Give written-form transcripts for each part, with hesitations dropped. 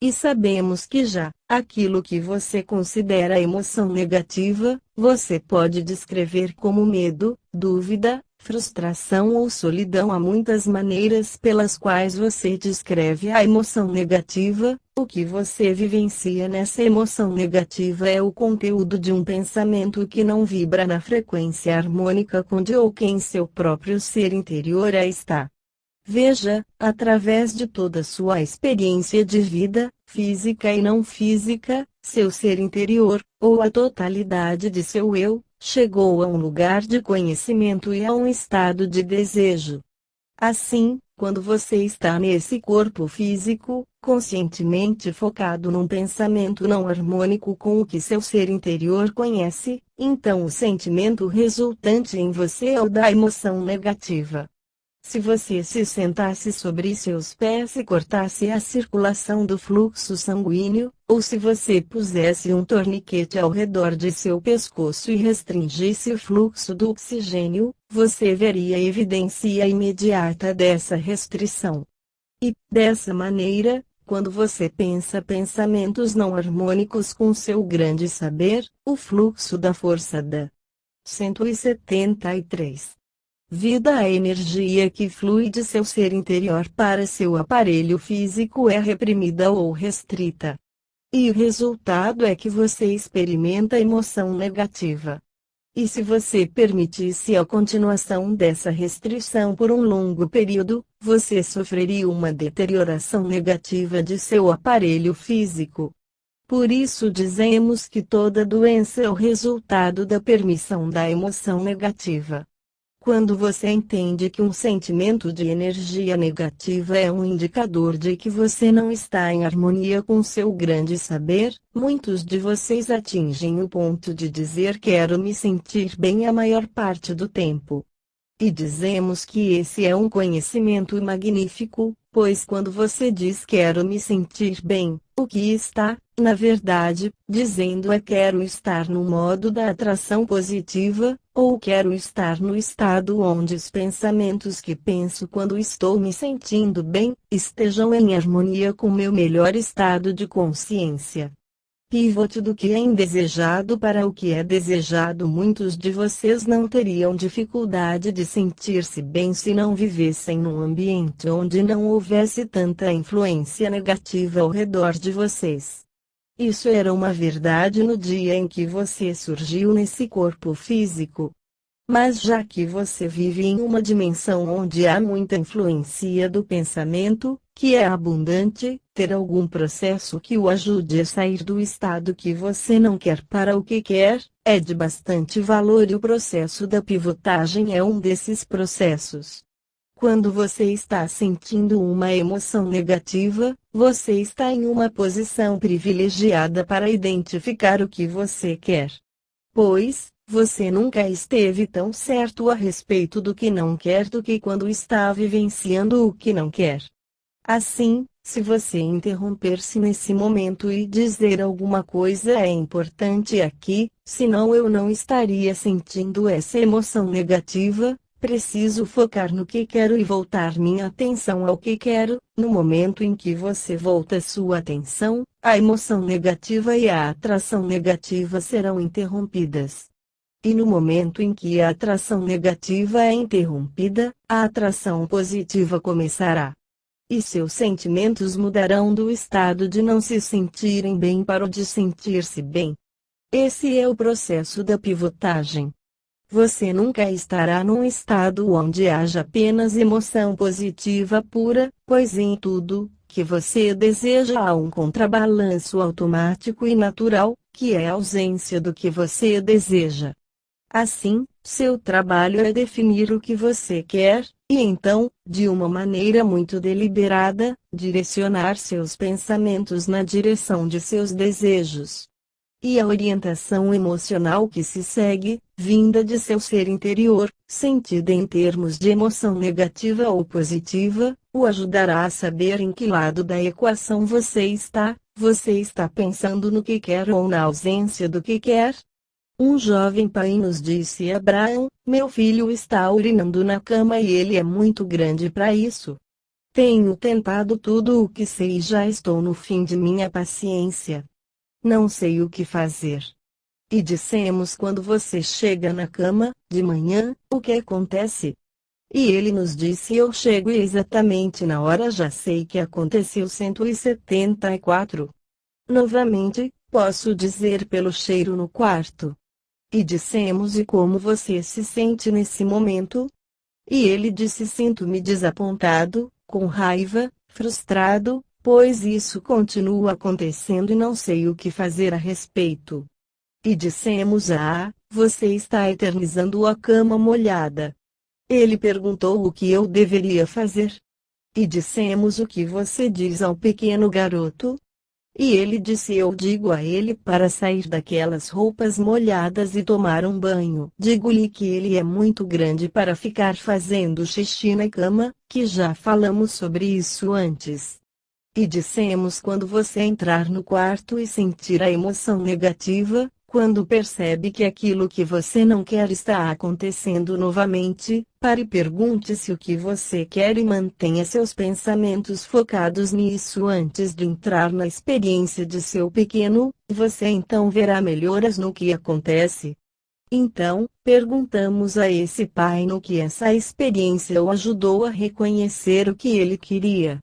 e sabemos que já, aquilo que você considera emoção negativa, você pode descrever como medo, dúvida, frustração ou solidão. Há muitas maneiras pelas quais você descreve a emoção negativa. O que você vivencia nessa emoção negativa é o conteúdo de um pensamento que não vibra na frequência harmônica com de ou quem seu próprio ser interior está. Veja, através de toda sua experiência de vida, física e não física, seu ser interior, ou a totalidade de seu eu, chegou a um lugar de conhecimento e a um estado de desejo. Assim, quando você está nesse corpo físico, conscientemente focado num pensamento não harmônico com o que seu ser interior conhece, então o sentimento resultante em você é o da emoção negativa. Se você se sentasse sobre seus pés e cortasse a circulação do fluxo sanguíneo, ou se você pusesse um torniquete ao redor de seu pescoço e restringisse o fluxo do oxigênio, você veria a evidência imediata dessa restrição. E, dessa maneira, quando você pensa pensamentos não harmônicos com seu grande saber, o fluxo da força da 173 vida, a energia que flui de seu ser interior para seu aparelho físico é reprimida ou restrita. E o resultado é que você experimenta emoção negativa. E se você permitisse a continuação dessa restrição por um longo período, você sofreria uma deterioração negativa de seu aparelho físico. Por isso dizemos que toda doença é o resultado da permissão da emoção negativa. Quando você entende que um sentimento de energia negativa é um indicador de que você não está em harmonia com seu grande saber, muitos de vocês atingem o ponto de dizer quero me sentir bem a maior parte do tempo. E dizemos que esse é um conhecimento magnífico, pois quando você diz quero me sentir bem, o que está, na verdade, dizendo é quero estar no modo da atração positiva, ou quero estar no estado onde os pensamentos que penso quando estou me sentindo bem, estejam em harmonia com meu melhor estado de consciência. Pivot do que é indesejado para o que é desejado. Muitos de vocês não teriam dificuldade de sentir-se bem se não vivessem num ambiente onde não houvesse tanta influência negativa ao redor de vocês. Isso era uma verdade no dia em que você surgiu nesse corpo físico. Mas já que você vive em uma dimensão onde há muita influência do pensamento, que é abundante, ter algum processo que o ajude a sair do estado que você não quer para o que quer, é de bastante valor e o processo da pivotagem é um desses processos. Quando você está sentindo uma emoção negativa, você está em uma posição privilegiada para identificar o que você quer. Pois, você nunca esteve tão certo a respeito do que não quer do que quando está vivenciando o que não quer. Assim, se você interromper-se nesse momento e dizer alguma coisa é importante aqui, senão eu não estaria sentindo essa emoção negativa, preciso focar no que quero e voltar minha atenção ao que quero. No momento em que você volta sua atenção, a emoção negativa e a atração negativa serão interrompidas. E no momento em que a atração negativa é interrompida, a atração positiva começará. E seus sentimentos mudarão do estado de não se sentirem bem para o de sentir-se bem. Esse é o processo da pivotagem. Você nunca estará num estado onde haja apenas emoção positiva pura, pois em tudo que você deseja há um contrabalanço automático e natural, que é a ausência do que você deseja. Assim, seu trabalho é definir o que você quer, e então, de uma maneira muito deliberada, direcionar seus pensamentos na direção de seus desejos. E a orientação emocional que se segue, vinda de seu ser interior, sentida em termos de emoção negativa ou positiva, o ajudará a saber em que lado da equação você está. Você está pensando no que quer ou na ausência do que quer? Um jovem pai nos disse a Abraão: meu filho está urinando na cama e ele é muito grande para isso. Tenho tentado tudo o que sei e já estou no fim de minha paciência. Não sei o que fazer. E dissemos quando você chega na cama, de manhã, o que acontece? E ele nos disse eu chego exatamente na hora já sei que aconteceu 174. Novamente, posso dizer pelo cheiro no quarto. E dissemos e como você se sente nesse momento? E ele disse sinto-me desapontado, com raiva, frustrado, pois isso continua acontecendo e não sei o que fazer a respeito. E dissemos você está eternizando a cama molhada. Ele perguntou o que eu deveria fazer. E dissemos o que você diz ao pequeno garoto? E ele disse eu digo a ele para sair daquelas roupas molhadas e tomar um banho. Digo-lhe que ele é muito grande para ficar fazendo xixi na cama, que já falamos sobre isso antes. E dissemos quando você entrar no quarto e sentir a emoção negativa, quando percebe que aquilo que você não quer está acontecendo novamente, pare e pergunte-se o que você quer e mantenha seus pensamentos focados nisso antes de entrar na experiência de seu pequeno, você então verá melhoras no que acontece. Então, perguntamos a esse pai no que essa experiência o ajudou a reconhecer o que ele queria.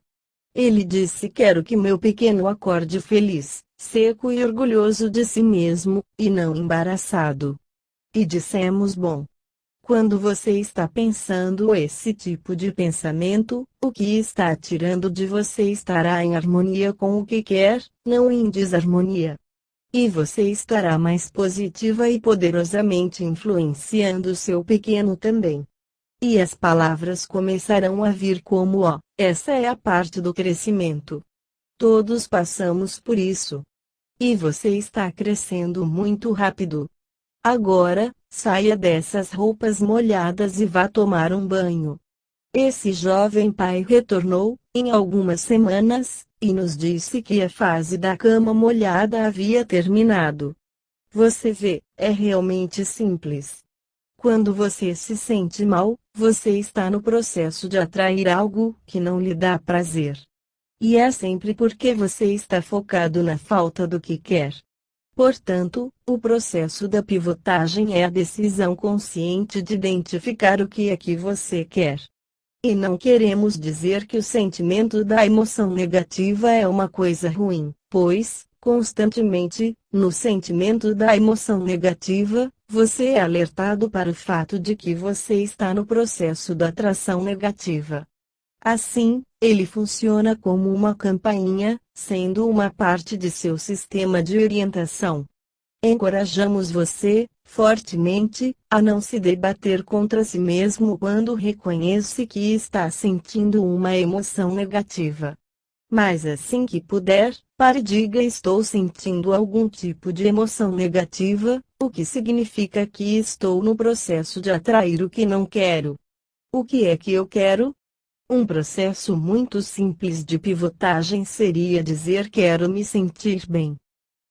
Ele disse quero que meu pequeno acorde feliz, seco e orgulhoso de si mesmo, e não embaraçado. E dissemos bom. Quando você está pensando esse tipo de pensamento, o que está tirando de você estará em harmonia com o que quer, não em desarmonia. E você estará mais positiva e poderosamente influenciando seu pequeno também. E as palavras começarão a vir como essa é a parte do crescimento. Todos passamos por isso. E você está crescendo muito rápido. Agora, saia dessas roupas molhadas e vá tomar um banho. Esse jovem pai retornou, em algumas semanas, e nos disse que a fase da cama molhada havia terminado. Você vê, é realmente simples. Quando você se sente mal, você está no processo de atrair algo que não lhe dá prazer. E é sempre porque você está focado na falta do que quer. Portanto, o processo da pivotagem é a decisão consciente de identificar o que é que você quer. E não queremos dizer que o sentimento da emoção negativa é uma coisa ruim, pois, constantemente, no sentimento da emoção negativa, você é alertado para o fato de que você está no processo da atração negativa. Assim, ele funciona como uma campainha, sendo uma parte de seu sistema de orientação. Encorajamos você, fortemente, a não se debater contra si mesmo quando reconhece que está sentindo uma emoção negativa. Mas assim que puder, pare e diga estou sentindo algum tipo de emoção negativa, o que significa que estou no processo de atrair o que não quero. O que é que eu quero? Um processo muito simples de pivotagem seria dizer quero me sentir bem.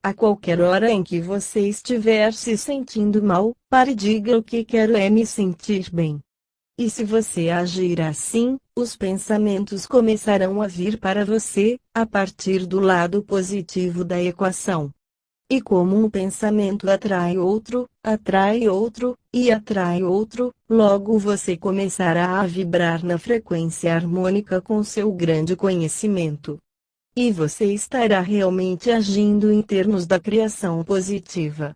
A qualquer hora em que você estiver se sentindo mal, pare e diga o que quero é me sentir bem. E se você agir assim, os pensamentos começarão a vir para você, a partir do lado positivo da equação. E como um pensamento atrai outro, e atrai outro, logo você começará a vibrar na frequência harmônica com seu grande conhecimento. E você estará realmente agindo em termos da criação positiva.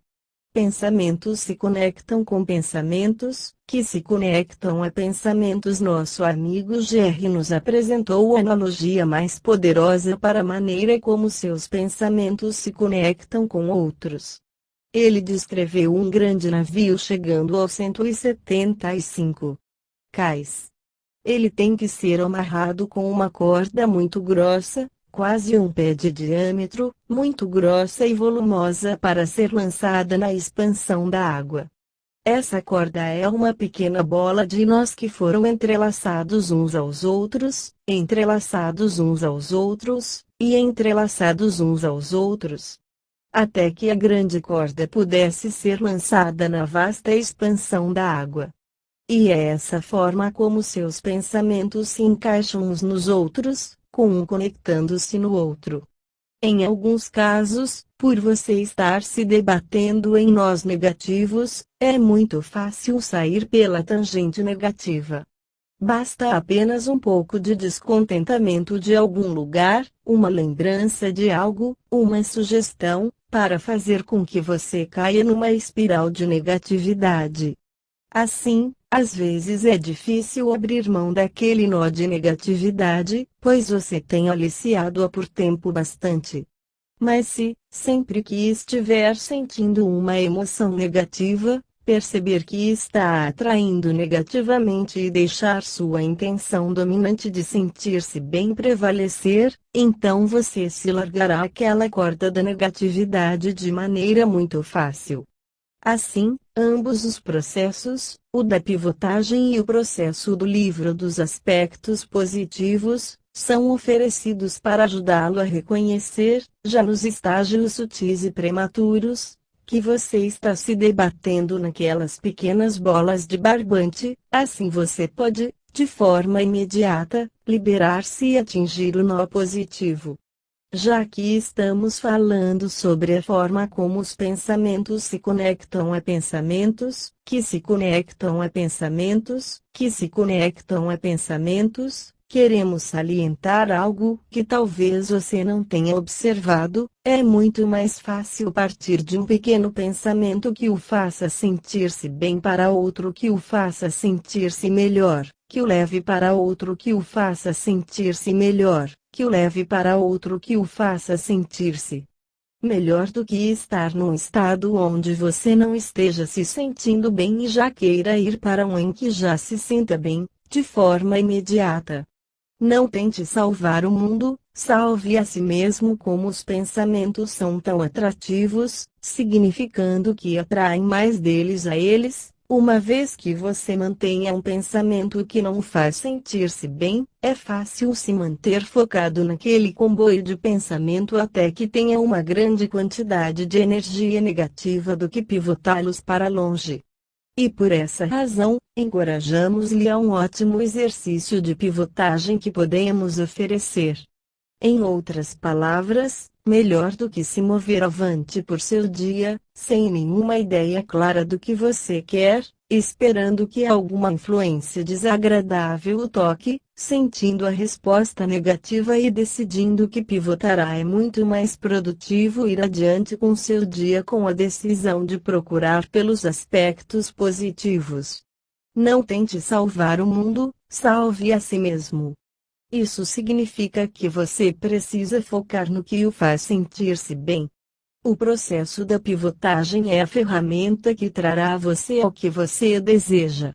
Pensamentos se conectam com pensamentos, que se conectam a pensamentos. Nosso amigo GR nos apresentou a analogia mais poderosa para a maneira como seus pensamentos se conectam com outros. Ele descreveu um grande navio chegando aos 175 cais. Ele tem que ser amarrado com uma corda muito grossa, quase um pé de diâmetro, muito grossa e volumosa para ser lançada na expansão da água. Essa corda é uma pequena bola de nós que foram entrelaçados uns aos outros, e entrelaçados uns aos outros. Até que a grande corda pudesse ser lançada na vasta expansão da água. E é essa forma como seus pensamentos se encaixam uns nos outros, com um conectando-se no outro. Em alguns casos, por você estar se debatendo em nós negativos, é muito fácil sair pela tangente negativa. Basta apenas um pouco de descontentamento de algum lugar, uma lembrança de algo, uma sugestão, para fazer com que você caia numa espiral de negatividade. Assim, às vezes é difícil abrir mão daquele nó de negatividade, pois você tem aliciado-a por tempo bastante. Mas se, sempre que estiver sentindo uma emoção negativa, perceber que está atraindo negativamente e deixar sua intenção dominante de sentir-se bem prevalecer, então você se largará aquela corda da negatividade de maneira muito fácil. Assim, ambos os processos, o da pivotagem e o processo do livro dos aspectos positivos, são oferecidos para ajudá-lo a reconhecer, já nos estágios sutis e prematuros, que você está se debatendo naquelas pequenas bolas de barbante, assim você pode, de forma imediata, liberar-se e atingir o nó positivo. Já que estamos falando sobre a forma como os pensamentos se conectam a pensamentos, que se conectam a pensamentos, que se conectam a pensamentos, queremos salientar algo que talvez você não tenha observado: é muito mais fácil partir de um pequeno pensamento que o faça sentir-se bem para outro que o faça sentir-se melhor, que o leve para outro que o faça sentir-se melhor, que o leve para outro que o faça sentir-se melhor, do que estar num estado onde você não esteja se sentindo bem e já queira ir para um em que já se sinta bem, de forma imediata. Não tente salvar o mundo, salve a si mesmo. Como os pensamentos são tão atrativos, significando que atraem mais deles a eles, uma vez que você mantenha um pensamento que não o faz sentir-se bem, é fácil se manter focado naquele comboio de pensamento até que tenha uma grande quantidade de energia negativa do que pivotá-los para longe. E por essa razão, encorajamos-lhe a um ótimo exercício de pivotagem que podemos oferecer. Em outras palavras, melhor do que se mover avante por seu dia, sem nenhuma ideia clara do que você quer, esperando que alguma influência desagradável o toque, sentindo a resposta negativa e decidindo que pivotará, é muito mais produtivo ir adiante com seu dia com a decisão de procurar pelos aspectos positivos. Não tente salvar o mundo, salve a si mesmo. Isso significa que você precisa focar no que o faz sentir-se bem. O processo da pivotagem é a ferramenta que trará a você ao que você deseja.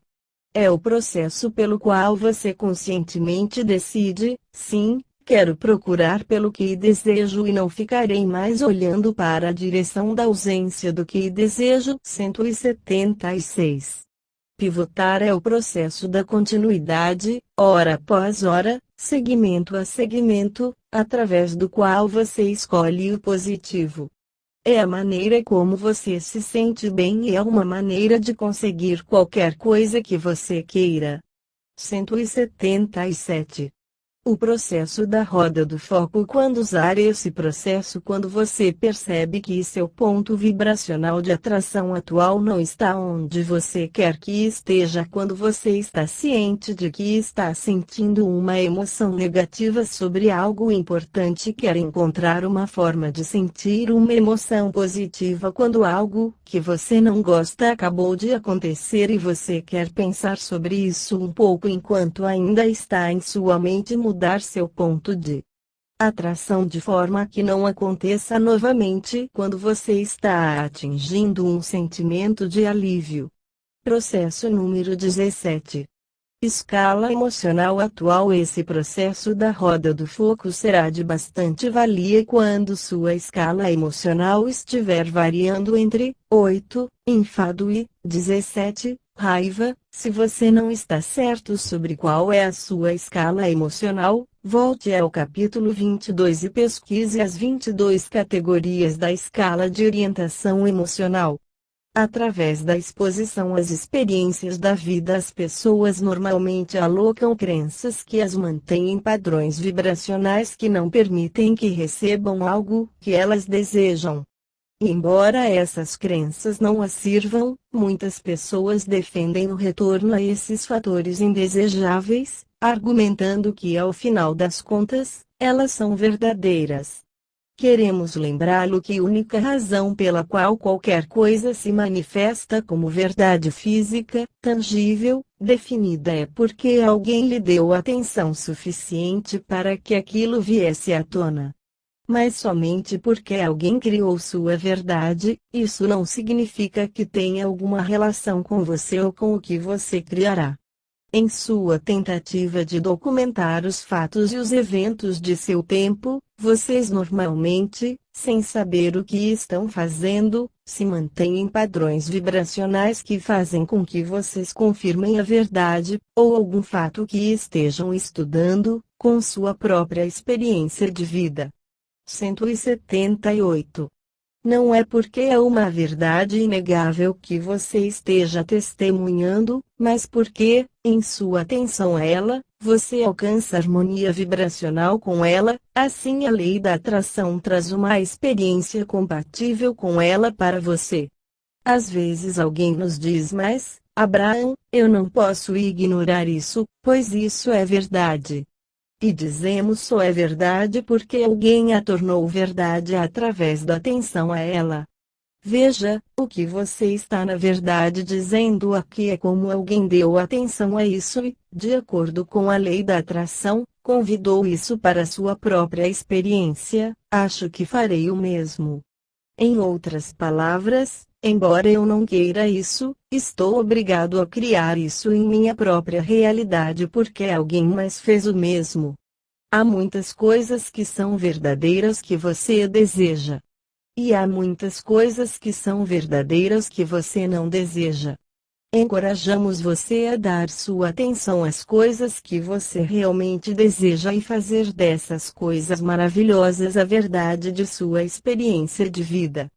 É o processo pelo qual você conscientemente decide: sim, quero procurar pelo que desejo e não ficarei mais olhando para a direção da ausência do que desejo. 176. Pivotar é o processo da continuidade, hora após hora, segmento a segmento, através do qual você escolhe o positivo. É a maneira como você se sente bem e é uma maneira de conseguir qualquer coisa que você queira. 177. O processo da roda do foco. Quando usar esse processo? Quando você percebe que seu ponto vibracional de atração atual não está onde você quer que esteja. Quando você está ciente de que está sentindo uma emoção negativa sobre algo importante e quer encontrar uma forma de sentir uma emoção positiva. Quando algo que você não gosta acabou de acontecer e você quer pensar sobre isso um pouco enquanto ainda está em sua mente, mudar seu ponto de atração de forma que não aconteça novamente. Quando você está atingindo um sentimento de alívio. Processo número 17. Escala emocional atual. Esse processo da roda do foco será de bastante valia quando sua escala emocional estiver variando entre 8, enfado, e 17, raiva. Se você não está certo sobre qual é a sua escala emocional, volte ao capítulo 22 e pesquise as 22 categorias da escala de orientação emocional. Através da exposição às experiências da vida, as pessoas normalmente alocam crenças que as mantêm em padrões vibracionais que não permitem que recebam algo que elas desejam. Embora essas crenças não as sirvam, muitas pessoas defendem o retorno a esses fatores indesejáveis, argumentando que ao final das contas, elas são verdadeiras. Queremos lembrá-lo que a única razão pela qual qualquer coisa se manifesta como verdade física, tangível, definida é porque alguém lhe deu atenção suficiente para que aquilo viesse à tona. Mas somente porque alguém criou sua verdade, isso não significa que tenha alguma relação com você ou com o que você criará. Em sua tentativa de documentar os fatos e os eventos de seu tempo, vocês normalmente, sem saber o que estão fazendo, se mantêm em padrões vibracionais que fazem com que vocês confirmem a verdade, ou algum fato que estejam estudando, com sua própria experiência de vida. 178. Não é porque é uma verdade inegável que você esteja testemunhando, mas porque, em sua atenção a ela, você alcança harmonia vibracional com ela, assim a lei da atração traz uma experiência compatível com ela para você. Às vezes alguém nos diz: mas, Abraham, eu não posso ignorar isso, pois isso é verdade. E dizemos só é verdade porque alguém a tornou verdade através da atenção a ela. Veja, o que você está na verdade dizendo aqui é como alguém deu atenção a isso e, de acordo com a lei da atração, convidou isso para sua própria experiência. Acho que farei o mesmo. Em outras palavras, embora eu não queira isso, estou obrigado a criar isso em minha própria realidade porque alguém mais fez o mesmo. Há muitas coisas que são verdadeiras que você deseja. E há muitas coisas que são verdadeiras que você não deseja. Encorajamos você a dar sua atenção às coisas que você realmente deseja e fazer dessas coisas maravilhosas a verdade de sua experiência de vida.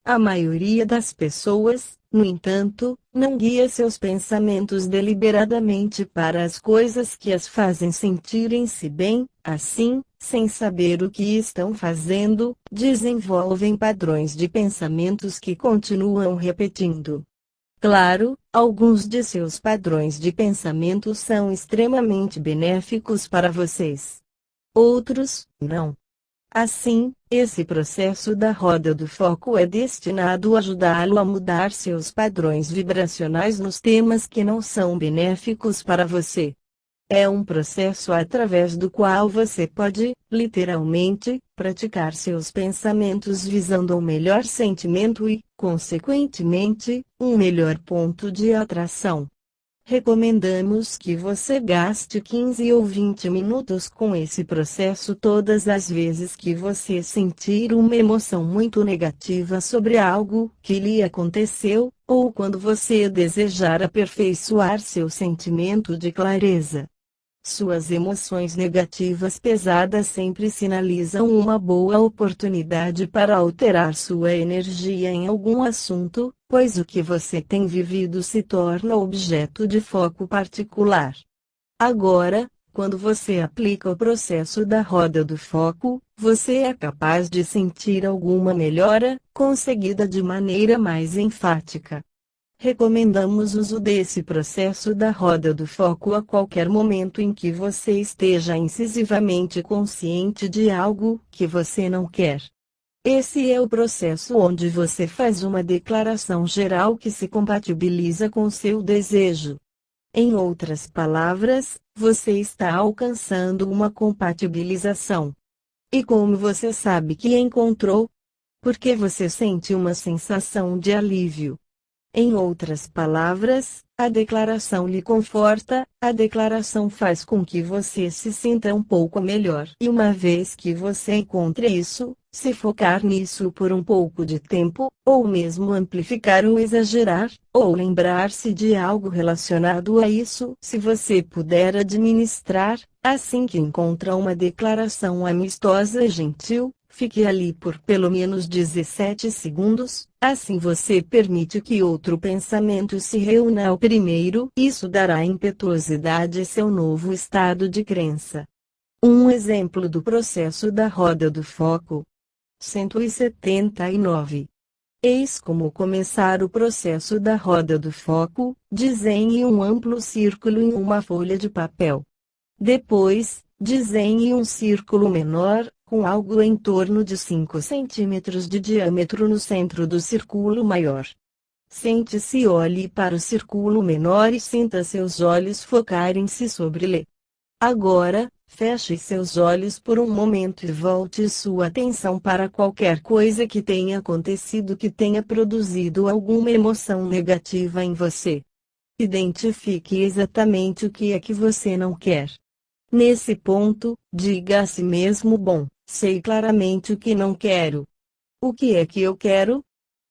A maioria das pessoas, no entanto, não guia seus pensamentos deliberadamente para as coisas que as fazem sentirem-se bem, assim, sem saber o que estão fazendo, desenvolvem padrões de pensamentos que continuam repetindo. Claro, alguns de seus padrões de pensamento são extremamente benéficos para vocês. Outros, não. Assim, esse processo da roda do foco é destinado a ajudá-lo a mudar seus padrões vibracionais nos temas que não são benéficos para você. É um processo através do qual você pode, literalmente, praticar seus pensamentos visando um melhor sentimento e, consequentemente, um melhor ponto de atração. Recomendamos que você gaste 15 ou 20 minutos com esse processo todas as vezes que você sentir uma emoção muito negativa sobre algo que lhe aconteceu, ou quando você desejar aperfeiçoar seu sentimento de clareza. Suas emoções negativas pesadas sempre sinalizam uma boa oportunidade para alterar sua energia em algum assunto, pois o que você tem vivido se torna objeto de foco particular. Agora, quando você aplica o processo da roda do foco, você é capaz de sentir alguma melhora, conseguida de maneira mais enfática. Recomendamos o uso desse processo da roda do foco a qualquer momento em que você esteja incisivamente consciente de algo que você não quer. Esse é o processo onde você faz uma declaração geral que se compatibiliza com seu desejo. Em outras palavras, você está alcançando uma compatibilização. E como você sabe que encontrou? Porque você sente uma sensação de alívio. Em outras palavras, a declaração lhe conforta, a declaração faz com que você se sinta um pouco melhor. E uma vez que você encontre isso, se focar nisso por um pouco de tempo, ou mesmo amplificar ou exagerar, ou lembrar-se de algo relacionado a isso, se você puder administrar, assim que encontra uma declaração amistosa e gentil, Fique ali por pelo menos 17 segundos, assim você permite que outro pensamento se reúna ao primeiro. Isso dará impetuosidade a seu novo estado de crença. Um exemplo do processo da roda do foco. 179. Eis como começar o processo da roda do foco. Desenhe um amplo círculo em uma folha de papel. Depois, desenhe um círculo menor, com algo em torno de 5 centímetros de diâmetro no centro do círculo maior. Sente-se e olhe para o círculo menor e sinta seus olhos focarem-se sobre ele. Agora, feche seus olhos por um momento e volte sua atenção para qualquer coisa que tenha acontecido que tenha produzido alguma emoção negativa em você. Identifique exatamente o que é que você não quer. Nesse ponto, diga a si mesmo: bom, sei claramente o que não quero. O que é que eu quero?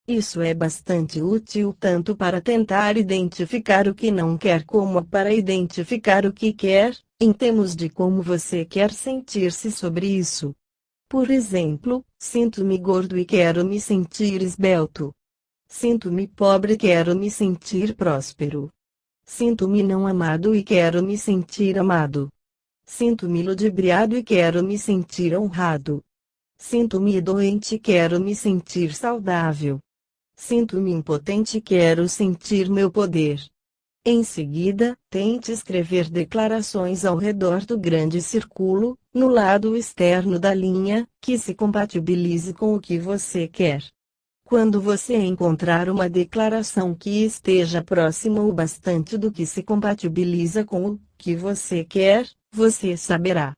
Isso é bastante útil tanto para tentar identificar o que não quer como para identificar o que quer, em termos de como você quer sentir-se sobre isso. Por exemplo, sinto-me gordo e quero me sentir esbelto. Sinto-me pobre e quero me sentir próspero. Sinto-me não amado e quero me sentir amado. Sinto-me ludibriado e quero me sentir honrado. Sinto-me doente e quero me sentir saudável. Sinto-me impotente e quero sentir meu poder. Em seguida, tente escrever declarações ao redor do grande círculo, no lado externo da linha, que se compatibilize com o que você quer. Quando você encontrar uma declaração que esteja próxima o bastante do que se compatibiliza com o que você quer, você saberá.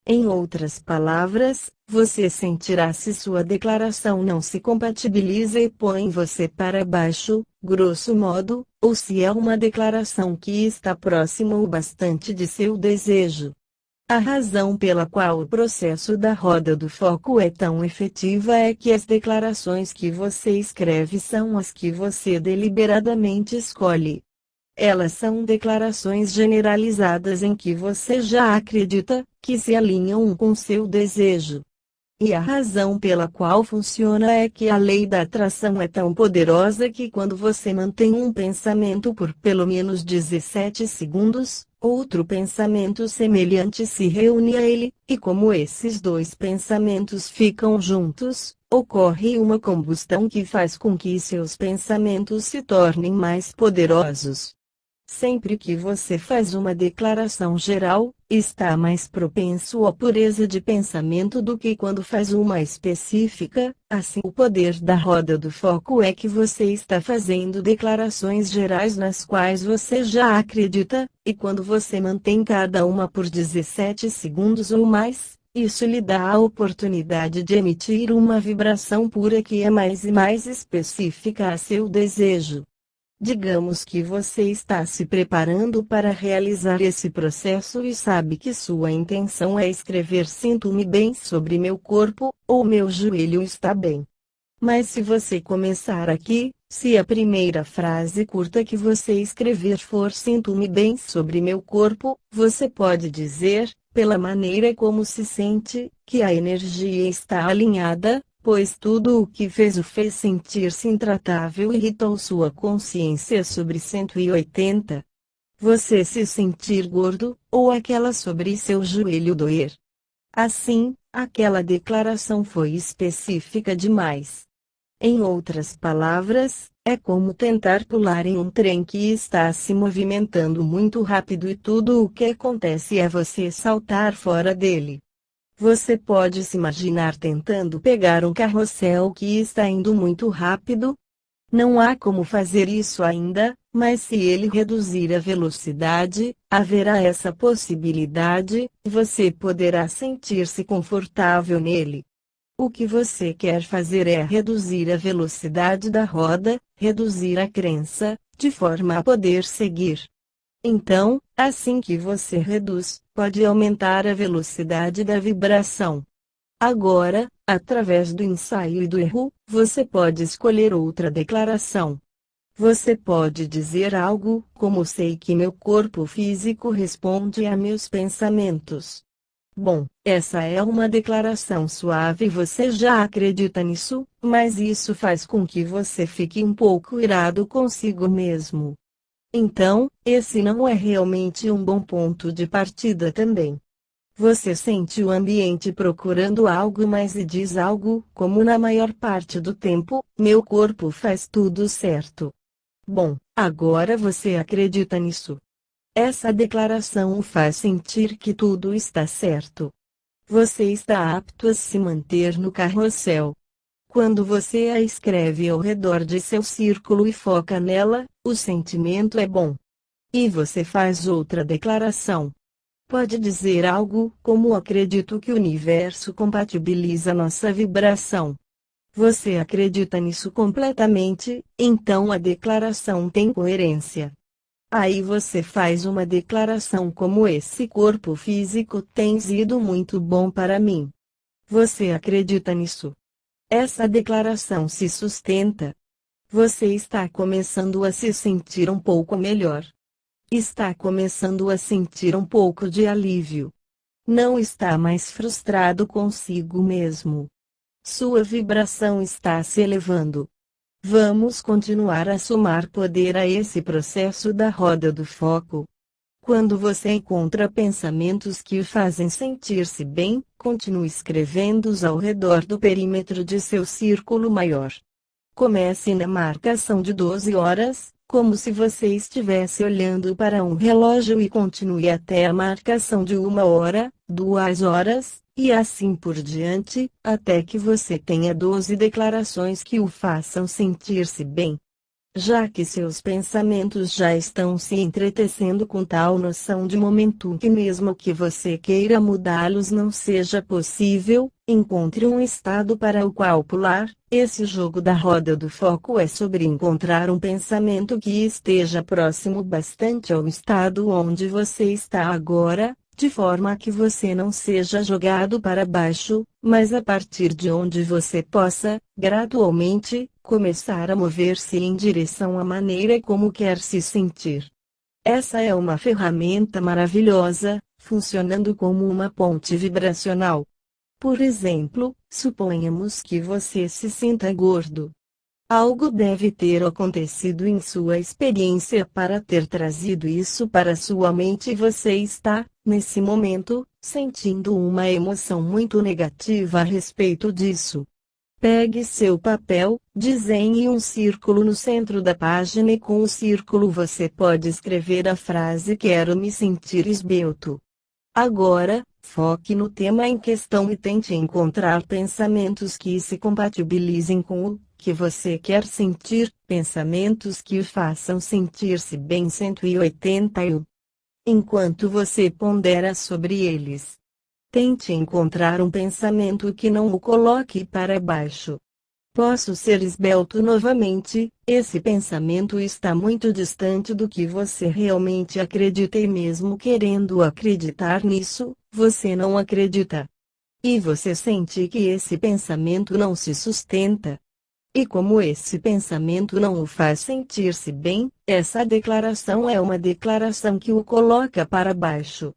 Em outras palavras, você sentirá se sua declaração não se compatibiliza e põe você para baixo, grosso modo, ou se é uma declaração que está próxima o bastante de seu desejo. A razão pela qual o processo da roda do foco é tão efetiva é que as declarações que você escreve são as que você deliberadamente escolhe. Elas são declarações generalizadas em que você já acredita, que se alinham com seu desejo. E a razão pela qual funciona é que a lei da atração é tão poderosa que quando você mantém um pensamento por pelo menos 17 segundos, outro pensamento semelhante se reúne a ele, e como esses dois pensamentos ficam juntos, ocorre uma combustão que faz com que seus pensamentos se tornem mais poderosos. Sempre que você faz uma declaração geral, está mais propenso à pureza de pensamento do que quando faz uma específica. Assim, o poder da roda do foco é que você está fazendo declarações gerais nas quais você já acredita, e quando você mantém cada uma por 17 segundos ou mais, isso lhe dá a oportunidade de emitir uma vibração pura que é mais e mais específica a seu desejo. Digamos que você está se preparando para realizar esse processo e sabe que sua intenção é escrever: sinto-me bem sobre meu corpo, ou meu joelho está bem. Mas se você começar aqui, se a primeira frase curta que você escrever for sinto-me bem sobre meu corpo, você pode dizer, pela maneira como se sente, que a energia está alinhada, pois tudo o que o fez sentir-se intratável irritou sua consciência sobre 180. Você se sentir gordo, ou aquela sobre seu joelho doer. Assim, aquela declaração foi específica demais. Em outras palavras, é como tentar pular em um trem que está se movimentando muito rápido e tudo o que acontece é você saltar fora dele. Você pode se imaginar tentando pegar um carrossel que está indo muito rápido? Não há como fazer isso ainda, mas se ele reduzir a velocidade, haverá essa possibilidade, você poderá sentir-se confortável nele. O que você quer fazer é reduzir a velocidade da roda, reduzir a crença, de forma a poder seguir. Então, assim que você reduz, pode aumentar a velocidade da vibração. Agora, através do ensaio e do erro, você pode escolher outra declaração. Você pode dizer algo como: sei que meu corpo físico responde a meus pensamentos. Bom, essa é uma declaração suave e você já acredita nisso, mas isso faz com que você fique um pouco irado consigo mesmo. Então, esse não é realmente um bom ponto de partida também. Você sente o ambiente procurando algo mais e diz algo, como na maior parte do tempo, meu corpo faz tudo certo. Bom, agora você acredita nisso. Essa declaração o faz sentir que tudo está certo. Você está apto a se manter no carrossel. Quando você a escreve ao redor de seu círculo e foca nela, o sentimento é bom. E você faz outra declaração. Pode dizer algo como acredito que o universo compatibiliza nossa vibração. Você acredita nisso completamente, então a declaração tem coerência. Aí você faz uma declaração como esse corpo físico tem sido muito bom para mim. Você acredita nisso? Essa declaração se sustenta. Você está começando a se sentir um pouco melhor. Está começando a sentir um pouco de alívio. Não está mais frustrado consigo mesmo. Sua vibração está se elevando. Vamos continuar a somar poder a esse processo da roda do foco. Quando você encontra pensamentos que o fazem sentir-se bem, continue escrevendo-os ao redor do perímetro de seu círculo maior. Comece na marcação de 12 horas, como se você estivesse olhando para um relógio e continue até a marcação de 1 hora, 2 horas, e assim por diante, até que você tenha 12 declarações que o façam sentir-se bem. Já que seus pensamentos já estão se entretecendo com tal noção de momento que mesmo que você queira mudá-los não seja possível, encontre um estado para o qual pular. Esse jogo da roda do foco é sobre encontrar um pensamento que esteja próximo bastante ao estado onde você está agora, de forma que você não seja jogado para baixo, mas a partir de onde você possa, gradualmente, começar a mover-se em direção à maneira como quer se sentir. Essa é uma ferramenta maravilhosa, funcionando como uma ponte vibracional. Por exemplo, suponhamos que você se sinta gordo. Algo deve ter acontecido em sua experiência para ter trazido isso para sua mente e você está, nesse momento, sentindo uma emoção muito negativa a respeito disso. Pegue seu papel, desenhe um círculo no centro da página e com o círculo você pode escrever a frase quero me sentir esbelto. Agora, foque no tema em questão e tente encontrar pensamentos que se compatibilizem com o que você quer sentir, pensamentos que o façam sentir-se bem 181. Enquanto você pondera sobre eles, tente encontrar um pensamento que não o coloque para baixo. Posso ser esbelto novamente, esse pensamento está muito distante do que você realmente acredita e mesmo querendo acreditar nisso, você não acredita. E você sente que esse pensamento não se sustenta. E como esse pensamento não o faz sentir-se bem, essa declaração é uma declaração que o coloca para baixo.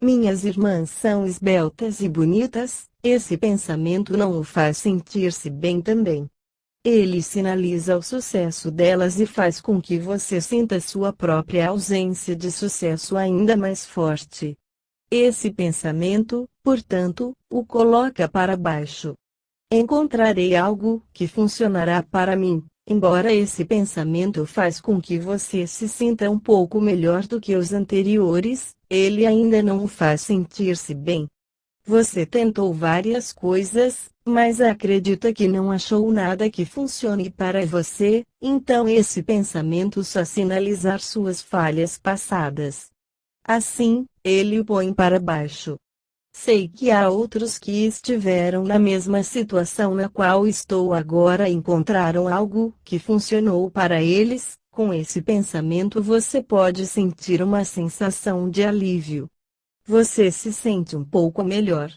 Minhas irmãs são esbeltas e bonitas, esse pensamento não o faz sentir-se bem também. Ele sinaliza o sucesso delas e faz com que você sinta sua própria ausência de sucesso ainda mais forte. Esse pensamento, portanto, o coloca para baixo. Encontrarei algo que funcionará para mim. Embora esse pensamento faz com que você se sinta um pouco melhor do que os anteriores, ele ainda não o faz sentir-se bem. Você tentou várias coisas, mas acredita que não achou nada que funcione para você, então esse pensamento só sinalizar suas falhas passadas. Assim, ele o põe para baixo. Sei que há outros que estiveram na mesma situação na qual estou agora e encontraram algo que funcionou para eles. Com esse pensamento você pode sentir uma sensação de alívio. Você se sente um pouco melhor.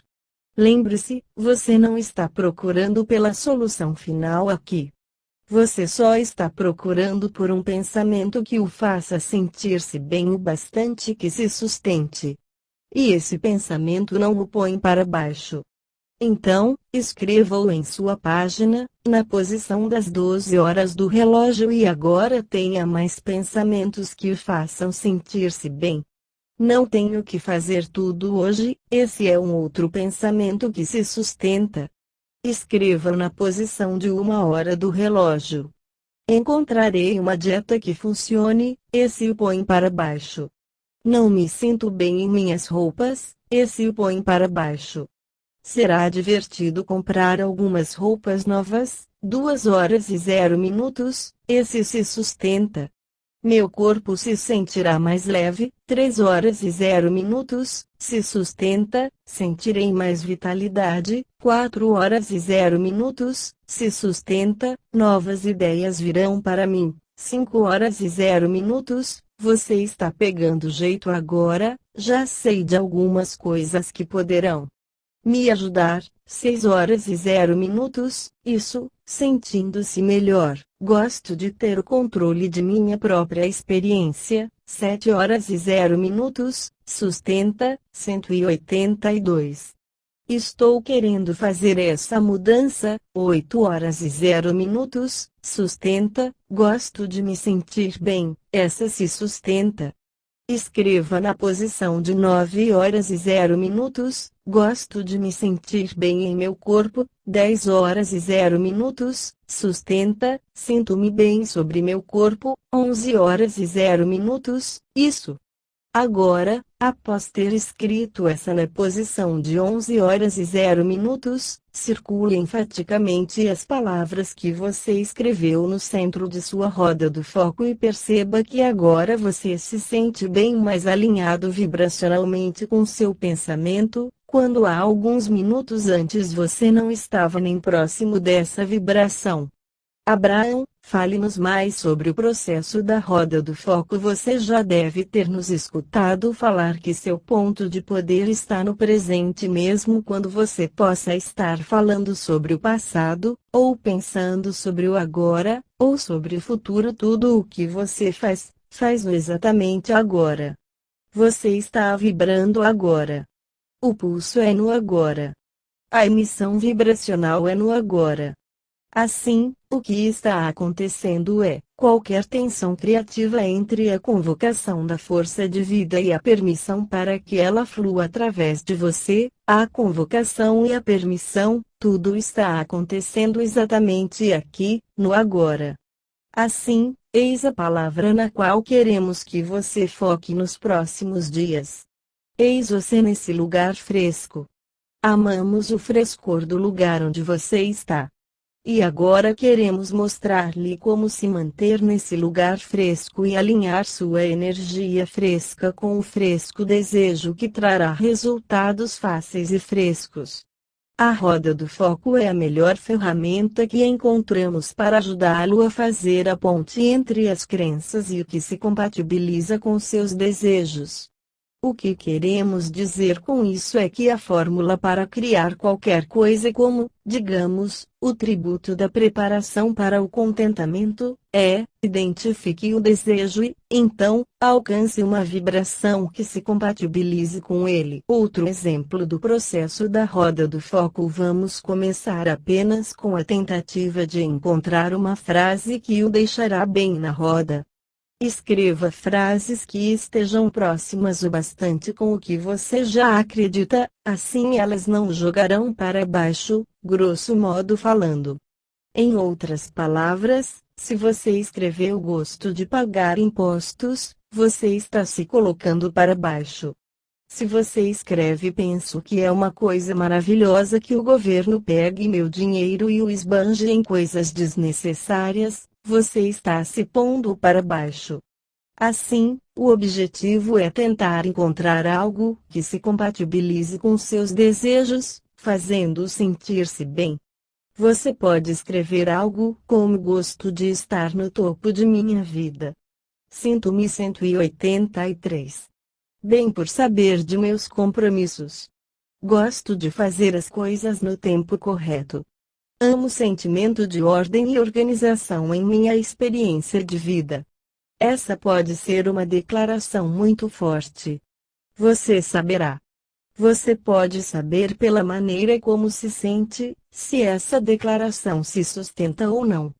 Lembre-se, você não está procurando pela solução final aqui. Você só está procurando por um pensamento que o faça sentir-se bem o bastante que se sustente. e esse pensamento não o põe para baixo. Então, escreva-o em sua página, na posição das 12 horas do relógio e agora tenha mais pensamentos que o façam sentir-se bem. Não tenho que fazer tudo hoje, esse é um outro pensamento que se sustenta. Escreva na posição de 1 hora do relógio. Encontrarei uma dieta que funcione, esse o põe para baixo. Não me sinto bem em minhas roupas, esse o põe para baixo. Será divertido comprar algumas roupas novas, 2 horas e 0 minutos, esse se sustenta. Meu corpo se sentirá mais leve, 3 horas e 0 minutos, se sustenta, sentirei mais vitalidade, 4 horas e 0 minutos, se sustenta, novas ideias virão para mim, 5 horas e 0 minutos, você está pegando jeito agora, já sei de algumas coisas que poderão me ajudar, 6 horas e 0 minutos, isso, sentindo-se melhor, gosto de ter o controle de minha própria experiência, 7 horas e 0 minutos, sustenta, 182. Estou querendo fazer essa mudança, 8 horas e 0 minutos, sustenta, gosto de me sentir bem, essa se sustenta. Escreva na posição de 9 horas e 0 minutos, gosto de me sentir bem em meu corpo, 10 horas e 0 minutos, sustenta, sinto-me bem sobre meu corpo, 11 horas e 0 minutos, isso. Agora, após ter escrito essa na posição de 11 horas e 0 minutos, circule enfaticamente as palavras que você escreveu no centro de sua roda do foco e perceba que agora você se sente bem mais alinhado vibracionalmente com seu pensamento, quando há alguns minutos antes você não estava nem próximo dessa vibração. Abraão, fale-nos mais sobre o processo da roda do foco. Você já deve ter nos escutado falar que seu ponto de poder está no presente mesmo quando você possa estar falando sobre o passado, ou pensando sobre o agora, ou sobre o futuro. Tudo o que você faz-no exatamente agora. Você está vibrando agora. O pulso é no agora. A emissão vibracional é no agora. Assim, o que está acontecendo é, qualquer tensão criativa entre a convocação da força de vida e a permissão para que ela flua através de você, a convocação e a permissão, tudo está acontecendo exatamente aqui, no agora. Assim, eis a palavra na qual queremos que você foque nos próximos dias. Eis você nesse lugar fresco. Amamos o frescor do lugar onde você está. E agora queremos mostrar-lhe como se manter nesse lugar fresco e alinhar sua energia fresca com o fresco desejo que trará resultados fáceis e frescos. A roda do foco é a melhor ferramenta que encontramos para ajudá-lo a fazer a ponte entre as crenças e o que se compatibiliza com seus desejos. O que queremos dizer com isso é que a fórmula para criar qualquer coisa como, digamos, o tributo da preparação para o contentamento, é, identifique o desejo e, então, alcance uma vibração que se compatibilize com ele. Outro exemplo do processo da roda do foco. Vamos começar apenas com a tentativa de encontrar uma frase que o deixará bem na roda. Escreva frases que estejam próximas o bastante com o que você já acredita, assim elas não o jogarão para baixo, grosso modo falando. Em outras palavras, se você escreveu gosto de pagar impostos, você está se colocando para baixo. Se você escreve penso que é uma coisa maravilhosa que o governo pegue meu dinheiro e o esbanje em coisas desnecessárias, você está se pondo para baixo. Assim, o objetivo é tentar encontrar algo que se compatibilize com seus desejos, fazendo-o sentir-se bem. Você pode escrever algo como gosto de estar no topo de minha vida. Sinto-me 183. Bem por saber de meus compromissos. Gosto de fazer as coisas no tempo correto. Amo o sentimento de ordem e organização em minha experiência de vida. Essa pode ser uma declaração muito forte. Você saberá, Você pode saber pela maneira como se sente, se essa declaração se sustenta ou não.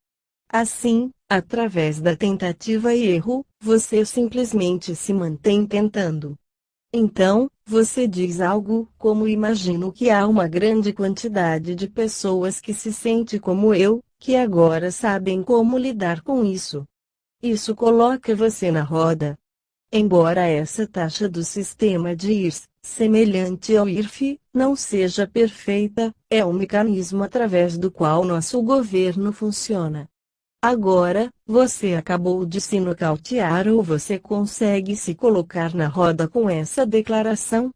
Assim, através da tentativa e erro, você simplesmente se mantém tentando. Então, você diz algo como: imagino que há uma grande quantidade de pessoas que se sente como eu, que agora sabem como lidar com isso. Isso coloca você na roda. Embora essa taxa do sistema de IRS, semelhante ao IRF, não seja perfeita, é um mecanismo através do qual nosso governo funciona. Agora, você acabou de se nocautear ou você consegue se colocar na roda com essa declaração?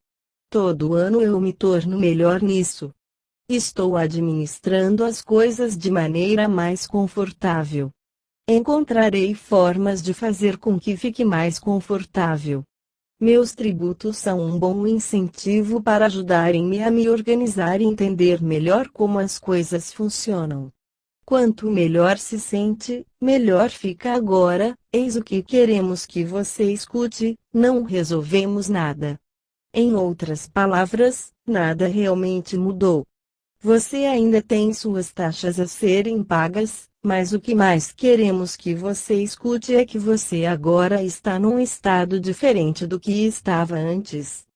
Todo ano eu me torno melhor nisso. Estou administrando as coisas de maneira mais confortável. Encontrarei formas de fazer com que fique mais confortável. Meus tributos são um bom incentivo para ajudarem-me a me organizar e entender melhor como as coisas funcionam. Quanto melhor se sente, melhor fica agora. Eis o que queremos que você escute: não resolvemos nada. Em outras palavras, nada realmente mudou. Você ainda tem suas taxas a serem pagas, mas o que mais queremos que você escute é que você agora está num estado diferente do que estava antes.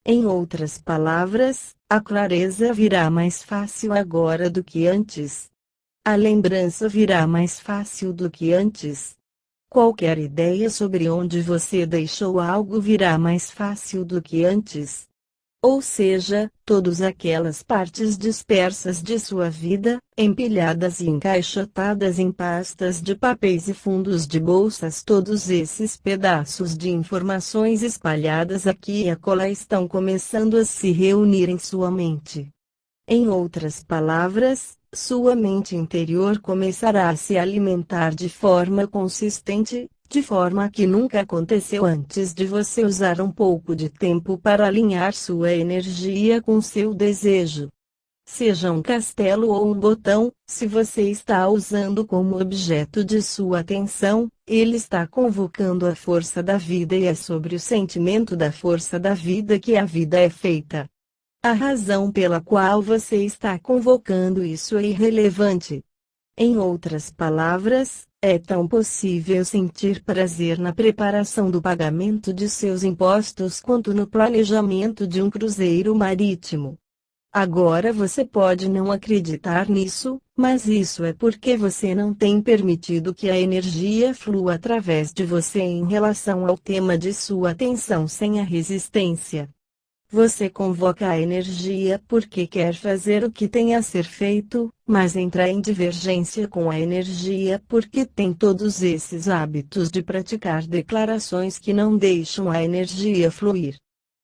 Em outras palavras, a clareza virá mais fácil agora do que antes. A lembrança virá mais fácil do que antes. Qualquer ideia sobre onde você deixou algo virá mais fácil do que antes. Ou seja, todas aquelas partes dispersas de sua vida, empilhadas e encaixotadas em pastas de papéis e fundos de bolsas, todos esses pedaços de informações espalhadas aqui e acolá estão começando a se reunir em sua mente. Em outras palavras, sua mente interior começará a se alimentar de forma consistente, de forma que nunca aconteceu antes de você usar um pouco de tempo para alinhar sua energia com seu desejo. Seja um castelo ou um botão, se você está usando como objeto de sua atenção, ele está convocando a força da vida e é sobre o sentimento da força da vida que a vida é feita. A razão pela qual você está convocando isso é irrelevante. Em outras palavras, é tão possível sentir prazer na preparação do pagamento de seus impostos quanto no planejamento de um cruzeiro marítimo. Agora você pode não acreditar nisso, mas isso é porque você não tem permitido que a energia flua através de você em relação ao tema de sua atenção sem a resistência. Você convoca a energia porque quer fazer o que tem a ser feito, mas entra em divergência com a energia porque tem todos esses hábitos de praticar declarações que não deixam a energia fluir.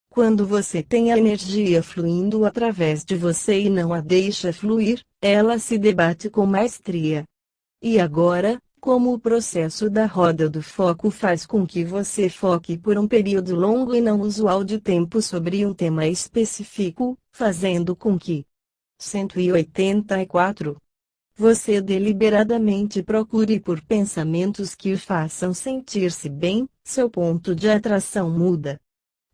Quando você tem a energia fluindo através de você e não a deixa fluir, ela se debate com maestria. E agora, como o processo da roda do foco faz com que você foque por um período longo e não usual de tempo sobre um tema específico, fazendo com que 184. Você deliberadamente procure por pensamentos que o façam sentir-se bem, seu ponto de atração muda.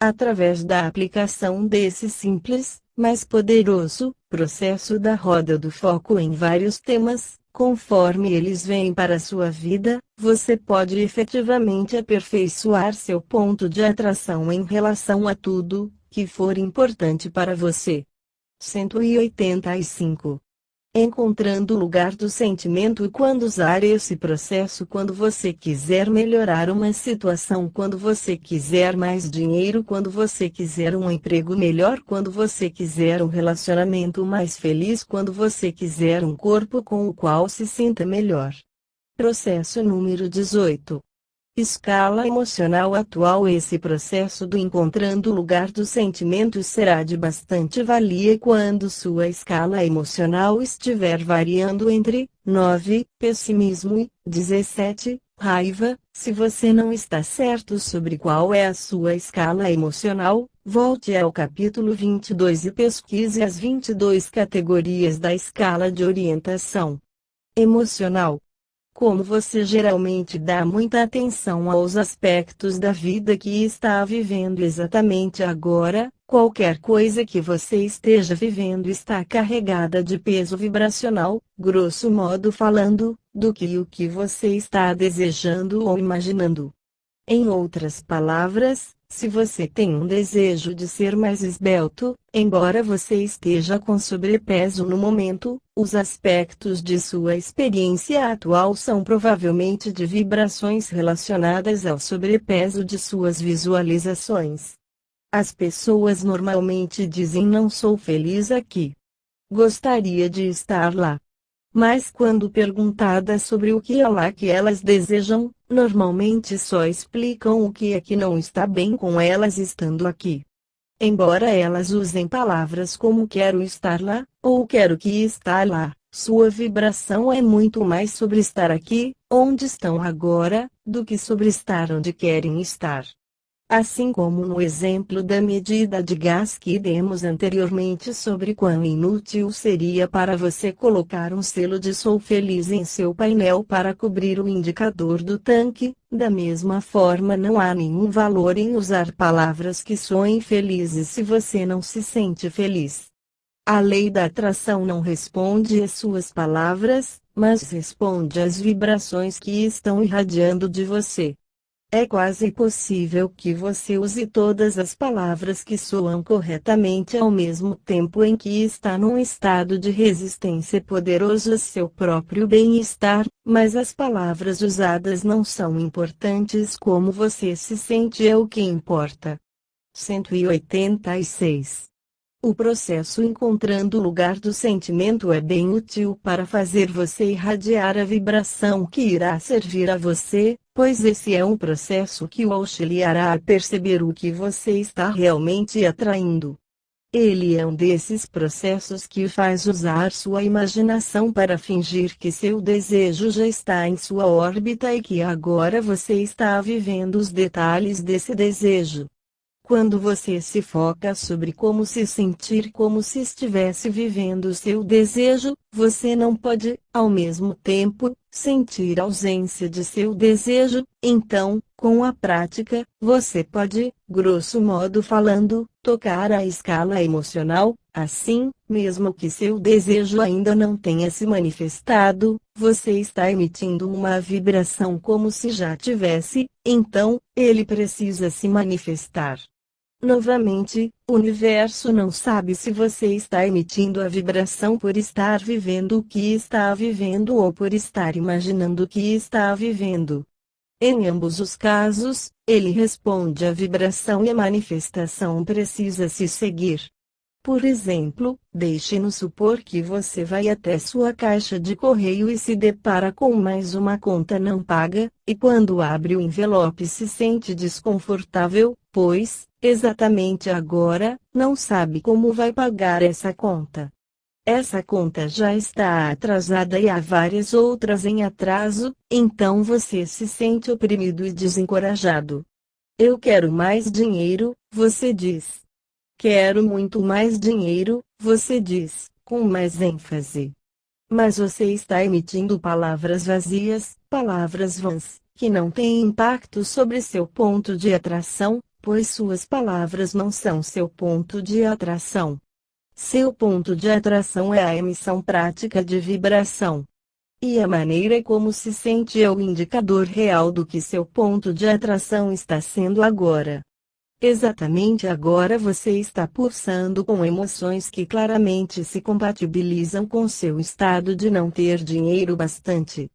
Através da aplicação desse simples, mas poderoso, processo da roda do foco em vários temas, conforme eles vêm para a sua vida, você pode efetivamente aperfeiçoar seu ponto de atração em relação a tudo que for importante para você. 185. Encontrando o lugar do sentimento e quando usar esse processo quando você quiser melhorar uma situação, quando você quiser mais dinheiro, quando você quiser um emprego melhor, quando você quiser um relacionamento mais feliz, quando você quiser um corpo com o qual se sinta melhor. Processo número 18. Escala emocional atual. Esse processo do encontrando o lugar dos sentimentos será de bastante valia quando sua escala emocional estiver variando entre 9, pessimismo e 17, raiva. Se você não está certo sobre qual é a sua escala emocional, volte ao capítulo 22 e pesquise as 22 categorias da escala de orientação emocional. Como você geralmente dá muita atenção aos aspectos da vida que está vivendo exatamente agora, Qualquer coisa que você esteja vivendo está carregada de peso vibracional, grosso modo falando, do que o que você está desejando ou imaginando. Em outras palavras, se você tem um desejo de ser mais esbelto, embora você esteja com sobrepeso no momento, os aspectos de sua experiência atual são provavelmente de vibrações relacionadas ao sobrepeso de suas visualizações. As pessoas normalmente dizem: não sou feliz aqui. Gostaria de estar lá. Mas quando perguntadas sobre o que é lá que elas desejam, normalmente só explicam o que é que não está bem com elas estando aqui. Embora elas usem palavras como quero estar lá, ou quero que está lá, sua vibração é muito mais sobre estar aqui, onde estão agora, do que sobre estar onde querem estar. Assim como no exemplo da medida de gás que demos anteriormente sobre quão inútil seria para você colocar um selo de "sou feliz" em seu painel para cobrir o indicador do tanque, da mesma forma não há nenhum valor em usar palavras que soem felizes se você não se sente feliz. A lei da atração não responde às suas palavras, mas responde às vibrações que estão irradiando de você. É quase impossível que você use todas as palavras que soam corretamente ao mesmo tempo em que está num estado de resistência poderoso a seu próprio bem-estar, mas as palavras usadas não são importantes. Como você se sente é o que importa. 186. O processo encontrando o lugar do sentimento é bem útil para fazer você irradiar a vibração que irá servir a você, pois esse é um processo que o auxiliará a perceber o que você está realmente atraindo. Ele é um desses processos que o faz usar sua imaginação para fingir que seu desejo já está em sua órbita e que agora você está vivendo os detalhes desse desejo. Quando você se foca sobre como se sentir como se estivesse vivendo seu desejo, você não pode, ao mesmo tempo, sentir a ausência de seu desejo. Então, com a prática, você pode, grosso modo falando, tocar a escala emocional. Assim, mesmo que seu desejo ainda não tenha se manifestado, você está emitindo uma vibração como se já tivesse, então, ele precisa se manifestar. Novamente, o universo não sabe se você está emitindo a vibração por estar vivendo o que está vivendo ou por estar imaginando o que está vivendo. Em ambos os casos, ele responde à vibração e a manifestação precisa se seguir. Por exemplo, deixe-nos supor que você vai até sua caixa de correio e se depara com mais uma conta não paga, e quando abre o envelope se sente desconfortável, pois, exatamente agora, não sabe como vai pagar essa conta. Essa conta já está atrasada e há várias outras em atraso, então você se sente oprimido e desencorajado. Eu quero mais dinheiro, você diz. Quero muito mais dinheiro, você diz, com mais ênfase. Mas você está emitindo palavras vazias, palavras vãs, que não têm impacto sobre seu ponto de atração, pois suas palavras não são seu ponto de atração. Seu ponto de atração é a emissão prática de vibração. E a maneira como se sente é o indicador real do que seu ponto de atração está sendo agora. Exatamente agora você está pulsando com emoções que claramente se compatibilizam com seu estado de não ter dinheiro bastante.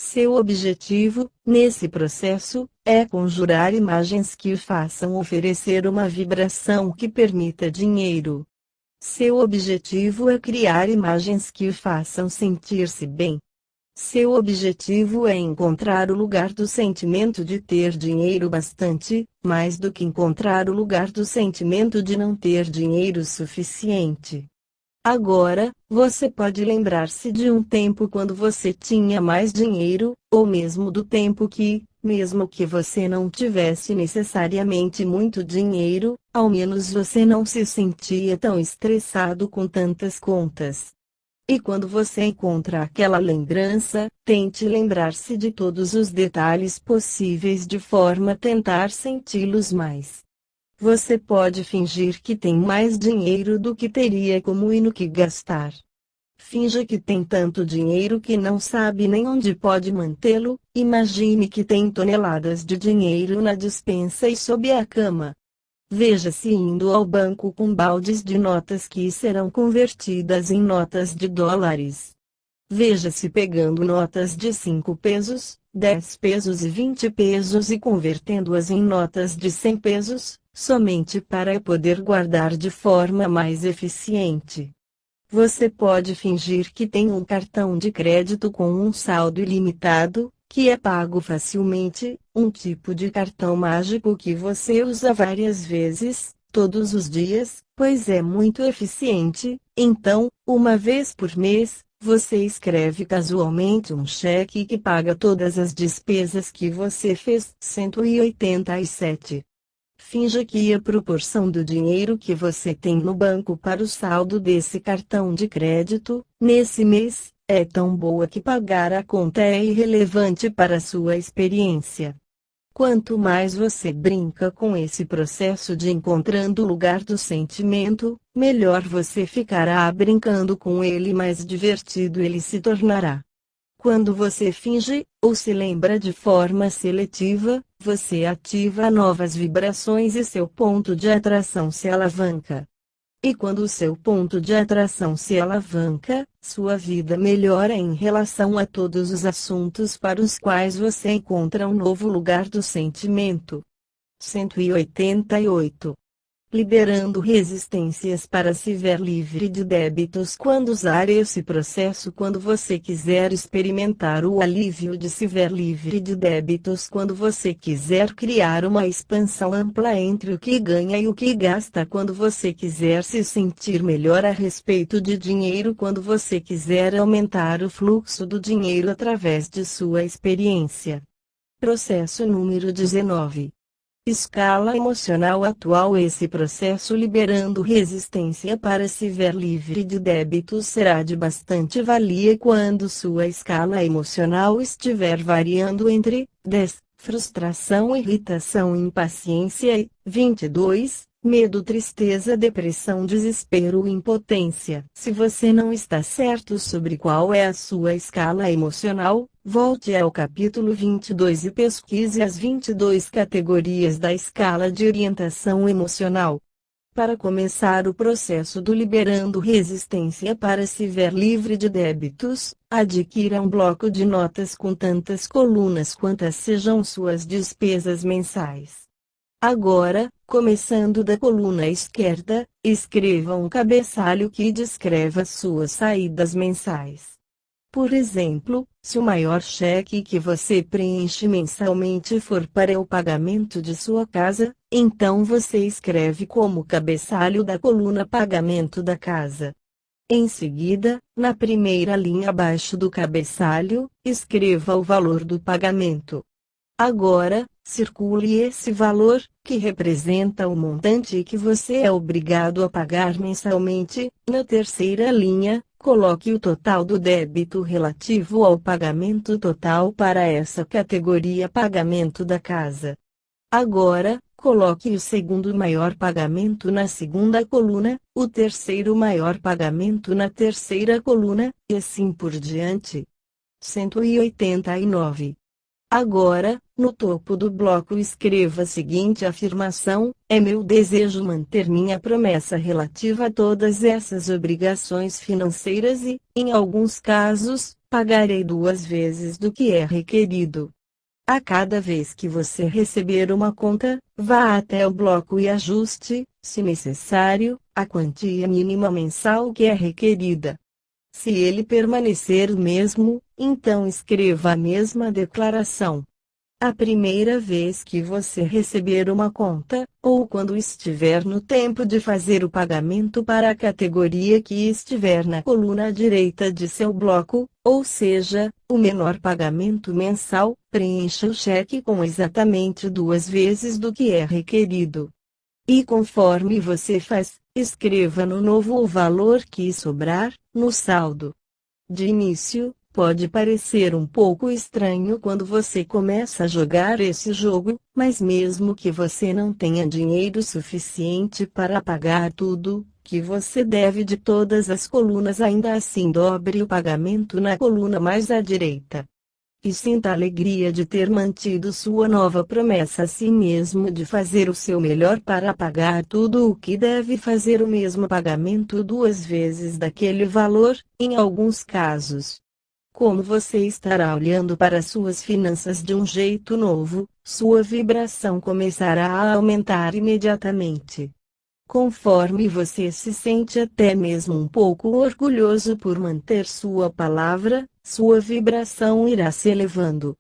Seu objetivo, nesse processo, é conjurar imagens que o façam oferecer uma vibração que permita dinheiro. Seu objetivo é criar imagens que o façam sentir-se bem. Seu objetivo é encontrar o lugar do sentimento de ter dinheiro bastante, mais do que encontrar o lugar do sentimento de não ter dinheiro suficiente. Agora, você pode lembrar-se de um tempo quando você tinha mais dinheiro, ou mesmo do tempo que, mesmo que você não tivesse necessariamente muito dinheiro, ao menos você não se sentia tão estressado com tantas contas. E quando você encontra aquela lembrança, tente lembrar-se de todos os detalhes possíveis de forma a tentar senti-los mais Você pode fingir que tem mais dinheiro do que teria como e no que gastar. Finja que tem tanto dinheiro que não sabe nem onde pode mantê-lo. Imagine que tem toneladas de dinheiro na despensa e sob a cama. Veja-se indo ao banco com baldes de notas que serão convertidas em notas de dólares. Veja-se pegando notas de 5 pesos, 10 pesos e 20 pesos e convertendo-as em notas de 100 pesos, somente para poder guardar de forma mais eficiente. Você pode fingir que tem um cartão de crédito com um saldo ilimitado, que é pago facilmente, um tipo de cartão mágico que você usa várias vezes, todos os dias, pois é muito eficiente. Então, uma vez por mês, você escreve casualmente um cheque que paga todas as despesas que você fez. 187. Finja que a proporção do dinheiro que você tem no banco para o saldo desse cartão de crédito, nesse mês, é tão boa que pagar a conta é irrelevante para sua experiência. Quanto mais você brinca com esse processo de encontrando o lugar do sentimento, melhor você ficará brincando com ele, mais divertido ele se tornará. Quando você finge, ou se lembra de forma seletiva, você ativa novas vibrações e seu ponto de atração se alavanca. E quando o seu ponto de atração se alavanca, sua vida melhora em relação a todos os assuntos para os quais você encontra um novo lugar do sentimento. 188. Liberando resistências para se ver livre de débitos. Quando usar esse processo, quando você quiser experimentar o alívio de se ver livre de débitos, quando você quiser criar uma expansão ampla entre o que ganha e o que gasta, quando você quiser se sentir melhor a respeito de dinheiro, quando você quiser aumentar o fluxo do dinheiro através de sua experiência. Processo número 19. Escala emocional atual. Esse processo liberando resistência para se ver livre de débitos será de bastante valia quando sua escala emocional estiver variando entre 10, frustração, irritação, impaciência e 22, medo, tristeza, depressão, desespero, impotência. Se você não está certo sobre qual é a sua escala emocional, volte ao capítulo 22 e pesquise as 22 categorias da escala de orientação emocional. Para começar o processo do liberando resistência para se ver livre de débitos, adquira um bloco de notas com tantas colunas quantas sejam suas despesas mensais. Agora, começando da coluna esquerda, escreva um cabeçalho que descreva suas saídas mensais. Por exemplo, se o maior cheque que você preenche mensalmente for para o pagamento de sua casa, então você escreve como cabeçalho da coluna pagamento da casa. Em seguida, na primeira linha abaixo do cabeçalho, escreva o valor do pagamento. Agora, circule esse valor, que representa o montante que você é obrigado a pagar mensalmente. Na terceira linha, coloque o total do débito relativo ao pagamento total para essa categoria pagamento da casa. Agora, coloque o segundo maior pagamento na segunda coluna, o terceiro maior pagamento na terceira coluna, e assim por diante. 189. Agora, no topo do bloco escreva a seguinte afirmação: é meu desejo manter minha promessa relativa a todas essas obrigações financeiras e, em alguns casos, pagarei 2 vezes do que é requerido. A cada vez que você receber uma conta, vá até o bloco e ajuste, se necessário, a quantia mínima mensal que é requerida. Se ele permanecer o mesmo, então escreva a mesma declaração. A primeira vez que você receber uma conta, ou quando estiver no tempo de fazer o pagamento para a categoria que estiver na coluna direita de seu bloco, ou seja, o menor pagamento mensal, preencha o cheque com exatamente 2 vezes do que é requerido. E conforme você faz, escreva no novo o valor que sobrar, no saldo. De início, Pode parecer um pouco estranho quando você começa a jogar esse jogo, mas mesmo que você não tenha dinheiro suficiente para pagar tudo que você deve de todas as colunas, ainda assim dobre o pagamento na coluna mais à direita. E sinta a alegria de ter mantido sua nova promessa a si mesmo de fazer o seu melhor para pagar tudo o que deve, fazer o mesmo pagamento 2 vezes daquele valor, em alguns casos. Como você estará olhando para suas finanças de um jeito novo, sua vibração começará a aumentar imediatamente. Conforme você se sente até mesmo um pouco orgulhoso por manter sua palavra, sua vibração irá se elevando.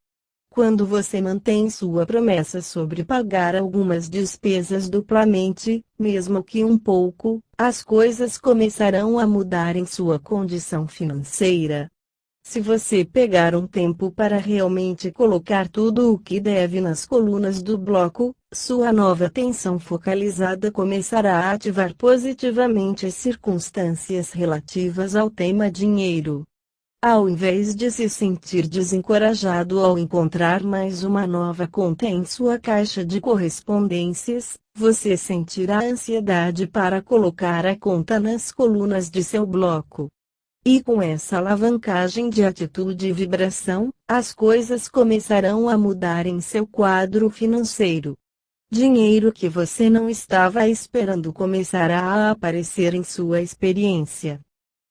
Quando você mantém sua promessa sobre pagar algumas despesas duplamente, mesmo que um pouco, as coisas começarão a mudar em sua condição financeira. Se você pegar um tempo para realmente colocar tudo o que deve nas colunas do bloco, sua nova atenção focalizada começará a ativar positivamente as circunstâncias relativas ao tema dinheiro. Ao invés de se sentir desencorajado ao encontrar mais uma nova conta em sua caixa de correspondências, você sentirá ansiedade para colocar a conta nas colunas de seu bloco. E com essa alavancagem de atitude e vibração, as coisas começarão a mudar em seu quadro financeiro. Dinheiro que você não estava esperando começará a aparecer em sua experiência.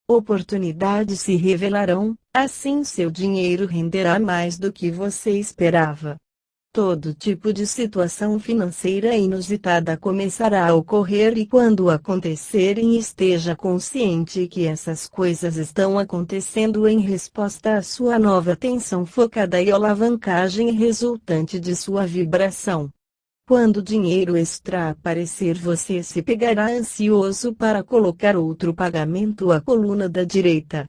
Oportunidades se revelarão, assim seu dinheiro renderá mais do que você esperava. Todo tipo de situação financeira inusitada começará a ocorrer, e quando acontecerem, esteja consciente que essas coisas estão acontecendo em resposta à sua nova atenção focada e alavancagem resultante de sua vibração. Quando o dinheiro extra aparecer, você se pegará ansioso para colocar outro pagamento à coluna da direita.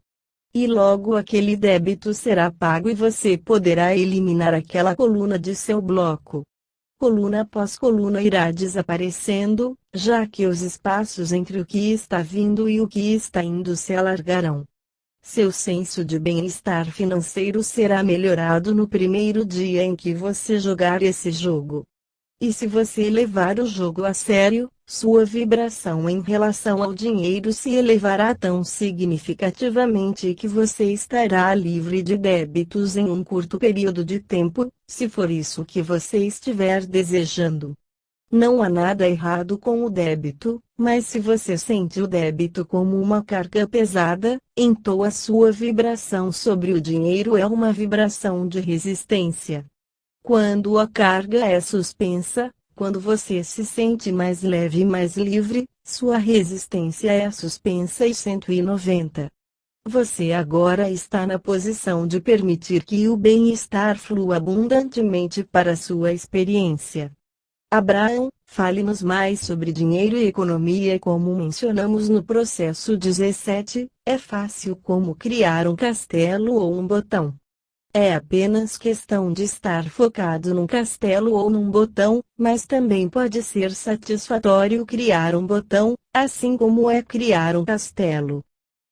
E logo aquele débito será pago e você poderá eliminar aquela coluna de seu bloco. Coluna após coluna irá desaparecendo, já que os espaços entre o que está vindo e o que está indo se alargarão. Seu senso de bem-estar financeiro será melhorado no primeiro dia em que você jogar esse jogo. E se você levar o jogo a sério, sua vibração em relação ao dinheiro se elevará tão significativamente que você estará livre de débitos em um curto período de tempo, se for isso que você estiver desejando. Não há nada errado com o débito, mas se você sente o débito como uma carga pesada, então a sua vibração sobre o dinheiro é uma vibração de resistência. Quando a carga é suspensa, quando você se sente mais leve e mais livre, sua resistência é suspensa e 190. Você agora está na posição de permitir que o bem-estar flua abundantemente para sua experiência. Abraão, fale-nos mais sobre dinheiro e economia. Como mencionamos no processo 17, é fácil como criar um castelo ou um botão. É apenas questão de estar focado num castelo ou num botão, mas também pode ser satisfatório criar um botão, assim como é criar um castelo.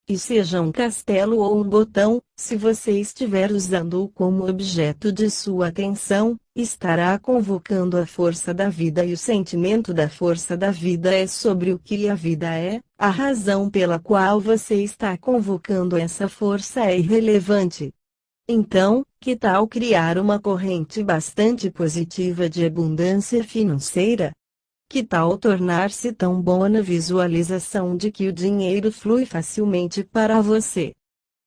E seja um castelo ou um botão, se você estiver usando-o como objeto de sua atenção, estará convocando a força da vida, e o sentimento da força da vida é sobre o que a vida é. A razão pela qual você está convocando essa força é irrelevante. Então, que tal criar uma corrente bastante positiva de abundância financeira? Que tal tornar-se tão bom na visualização de que o dinheiro flui facilmente para você?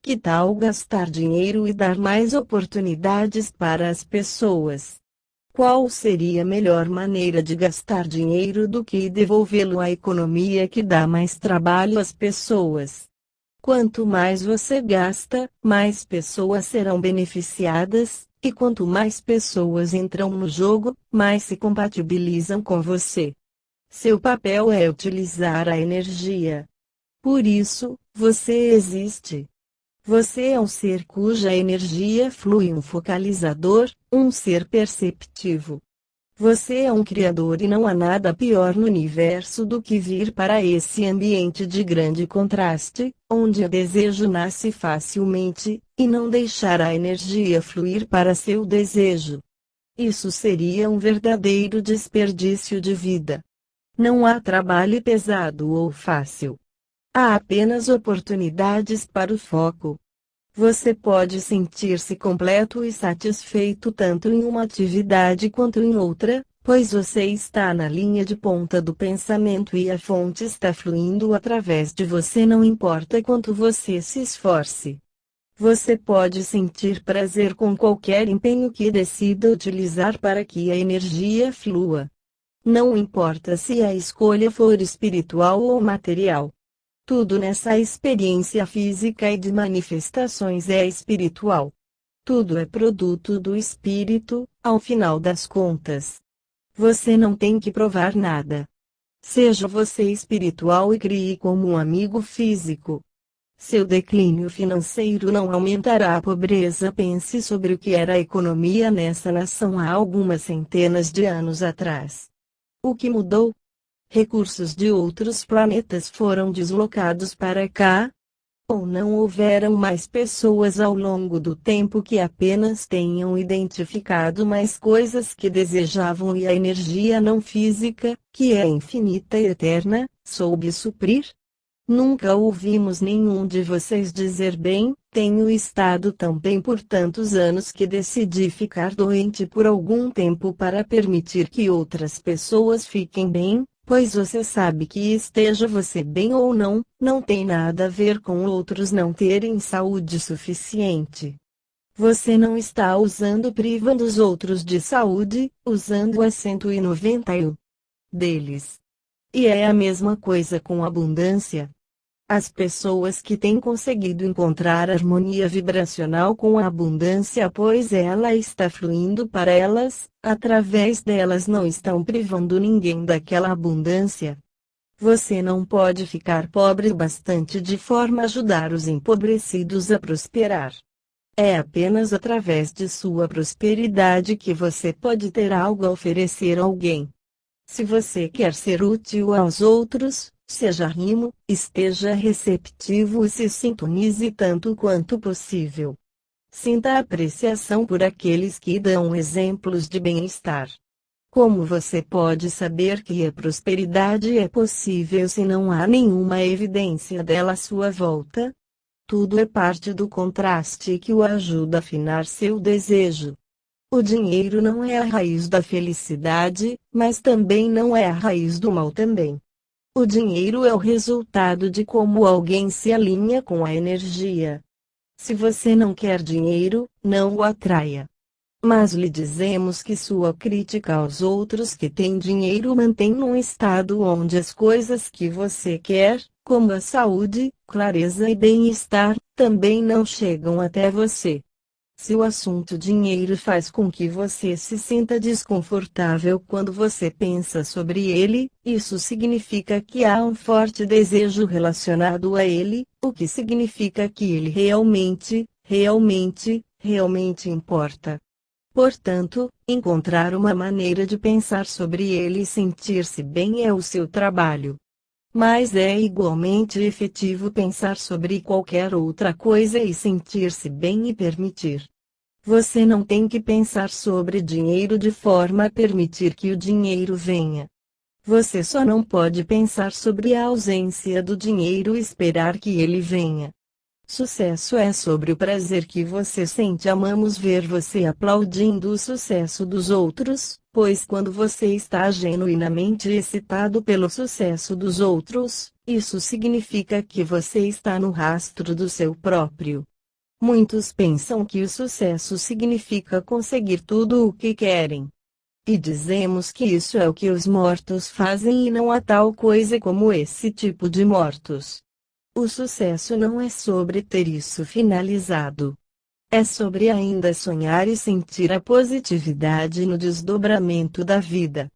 Que tal gastar dinheiro e dar mais oportunidades para as pessoas? Qual seria a melhor maneira de gastar dinheiro do que devolvê-lo à economia, que dá mais trabalho às pessoas? Quanto mais você gasta, mais pessoas serão beneficiadas, e quanto mais pessoas entram no jogo, mais se compatibilizam com você. Seu papel é utilizar a energia. Por isso, você existe. Você é um ser cuja energia flui, um focalizador, um ser perceptivo. Você é um criador, e não há nada pior no universo do que vir para esse ambiente de grande contraste, onde o desejo nasce facilmente, e não deixar a energia fluir para seu desejo. Isso seria um verdadeiro desperdício de vida. Não há trabalho pesado ou fácil. Há apenas oportunidades para o foco. Você pode sentir-se completo e satisfeito tanto em uma atividade quanto em outra, pois você está na linha de ponta do pensamento e a fonte está fluindo através de você, não importa quanto você se esforce. Você pode sentir prazer com qualquer empenho que decida utilizar para que a energia flua. Não importa se a escolha for espiritual ou material. Tudo nessa experiência física e de manifestações é espiritual. Tudo é produto do espírito, ao final das contas. Você não tem que provar nada. Seja você espiritual e crie como um amigo físico. Seu declínio financeiro não aumentará a pobreza. Pense sobre o que era a economia nessa nação há algumas centenas de anos atrás. O que mudou? Recursos de outros planetas foram deslocados para cá? Ou não houveram mais pessoas ao longo do tempo que apenas tenham identificado mais coisas que desejavam e a energia não física, que é infinita e eterna, soube suprir? Nunca ouvimos nenhum de vocês dizer: bem, tenho estado tão bem por tantos anos que decidi ficar doente por algum tempo para permitir que outras pessoas fiquem bem. Pois você sabe que esteja você bem ou não, não tem nada a ver com outros não terem saúde suficiente. Você não está privando os outros de saúde, usando a 191 deles. E é a mesma coisa com abundância. As pessoas que têm conseguido encontrar harmonia vibracional com a abundância, pois ela está fluindo para elas, através delas não estão privando ninguém daquela abundância. Você não pode ficar pobre o bastante de forma a ajudar os empobrecidos a prosperar. É apenas através de sua prosperidade que você pode ter algo a oferecer a alguém. Se você quer ser útil aos outros, seja rimo, esteja receptivo e se sintonize tanto quanto possível. Sinta apreciação por aqueles que dão exemplos de bem-estar. Como você pode saber que a prosperidade é possível se não há nenhuma evidência dela à sua volta? Tudo é parte do contraste que o ajuda a afinar seu desejo. O dinheiro não é a raiz da felicidade, mas também não é a raiz do mal também. O dinheiro é o resultado de como alguém se alinha com a energia. Se você não quer dinheiro, não o atraia. Mas lhe dizemos que sua crítica aos outros que têm dinheiro mantém num estado onde as coisas que você quer, como a saúde, clareza e bem-estar, também não chegam até você. Se o assunto dinheiro faz com que você se sinta desconfortável quando você pensa sobre ele, isso significa que há um forte desejo relacionado a ele, o que significa que ele realmente importa. Portanto, encontrar uma maneira de pensar sobre ele e sentir-se bem é o seu trabalho. Mas é igualmente efetivo pensar sobre qualquer outra coisa e sentir-se bem e permitir. Você não tem que pensar sobre dinheiro de forma a permitir que o dinheiro venha. Você só não pode pensar sobre a ausência do dinheiro e esperar que ele venha. Sucesso é sobre o prazer que você sente. Amamos ver você aplaudindo o sucesso dos outros, pois quando você está genuinamente excitado pelo sucesso dos outros, isso significa que você está no rastro do seu próprio. Muitos pensam que o sucesso significa conseguir tudo o que querem. E dizemos que isso é o que os mortos fazem e não há tal coisa como esse tipo de mortos. O sucesso não é sobre ter isso finalizado. É sobre ainda sonhar e sentir a positividade no desdobramento da vida.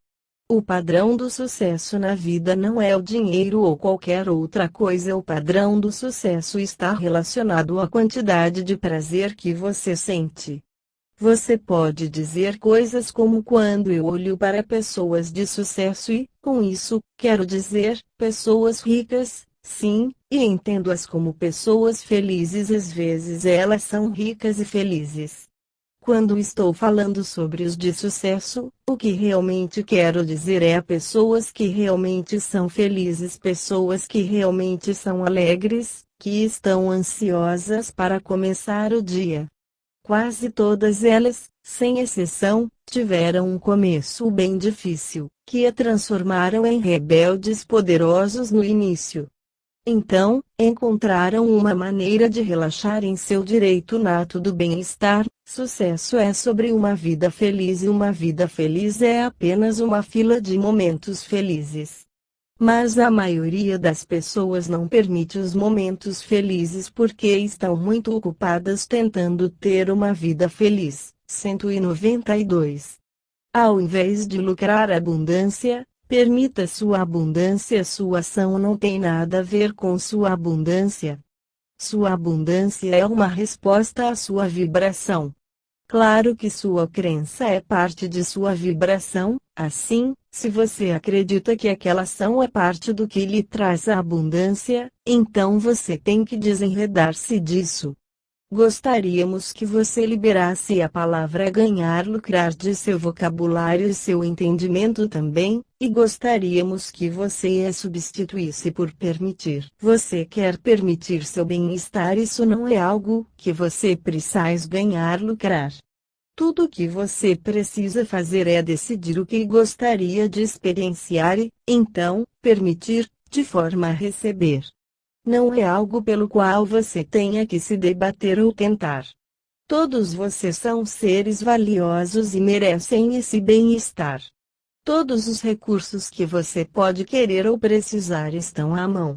O padrão do sucesso na vida não é o dinheiro ou qualquer outra coisa. O padrão do sucesso está relacionado à quantidade de prazer que você sente. Você pode dizer coisas como: quando eu olho para pessoas de sucesso e, com isso, quero dizer, pessoas ricas, Sim, e entendo-as como pessoas felizes. Às vezes elas são ricas e felizes. Quando estou falando sobre os de sucesso, o que realmente quero dizer é a pessoas que realmente são felizes, pessoas que realmente são alegres, que estão ansiosas para começar o dia. Quase todas elas, sem exceção, tiveram um começo bem difícil, que a transformaram em rebeldes poderosos no início. Então, encontraram uma maneira de relaxar em seu direito nato do bem-estar. Sucesso é sobre uma vida feliz e uma vida feliz é apenas uma fila de momentos felizes. Mas a maioria das pessoas não permite os momentos felizes porque estão muito ocupadas tentando ter uma vida feliz. 192. Ao invés de lucrar abundância, permita sua abundância. Sua ação não tem nada a ver com sua abundância. Sua abundância é uma resposta à sua vibração. Claro que sua crença é parte de sua vibração, assim, se você acredita que aquela ação é parte do que lhe traz a abundância, então você tem que desenredar-se disso. Gostaríamos que você liberasse a palavra ganhar, lucrar de seu vocabulário e seu entendimento também, e gostaríamos que você a substituísse por permitir. Você quer permitir seu bem-estar, isso não é algo que você precisa ganhar, lucrar. Tudo o que você precisa fazer é decidir o que gostaria de experienciar e, então, permitir, de forma a receber. Não é algo pelo qual você tenha que se debater ou tentar. Todos vocês são seres valiosos e merecem esse bem-estar. Todos os recursos que você pode querer ou precisar estão à mão.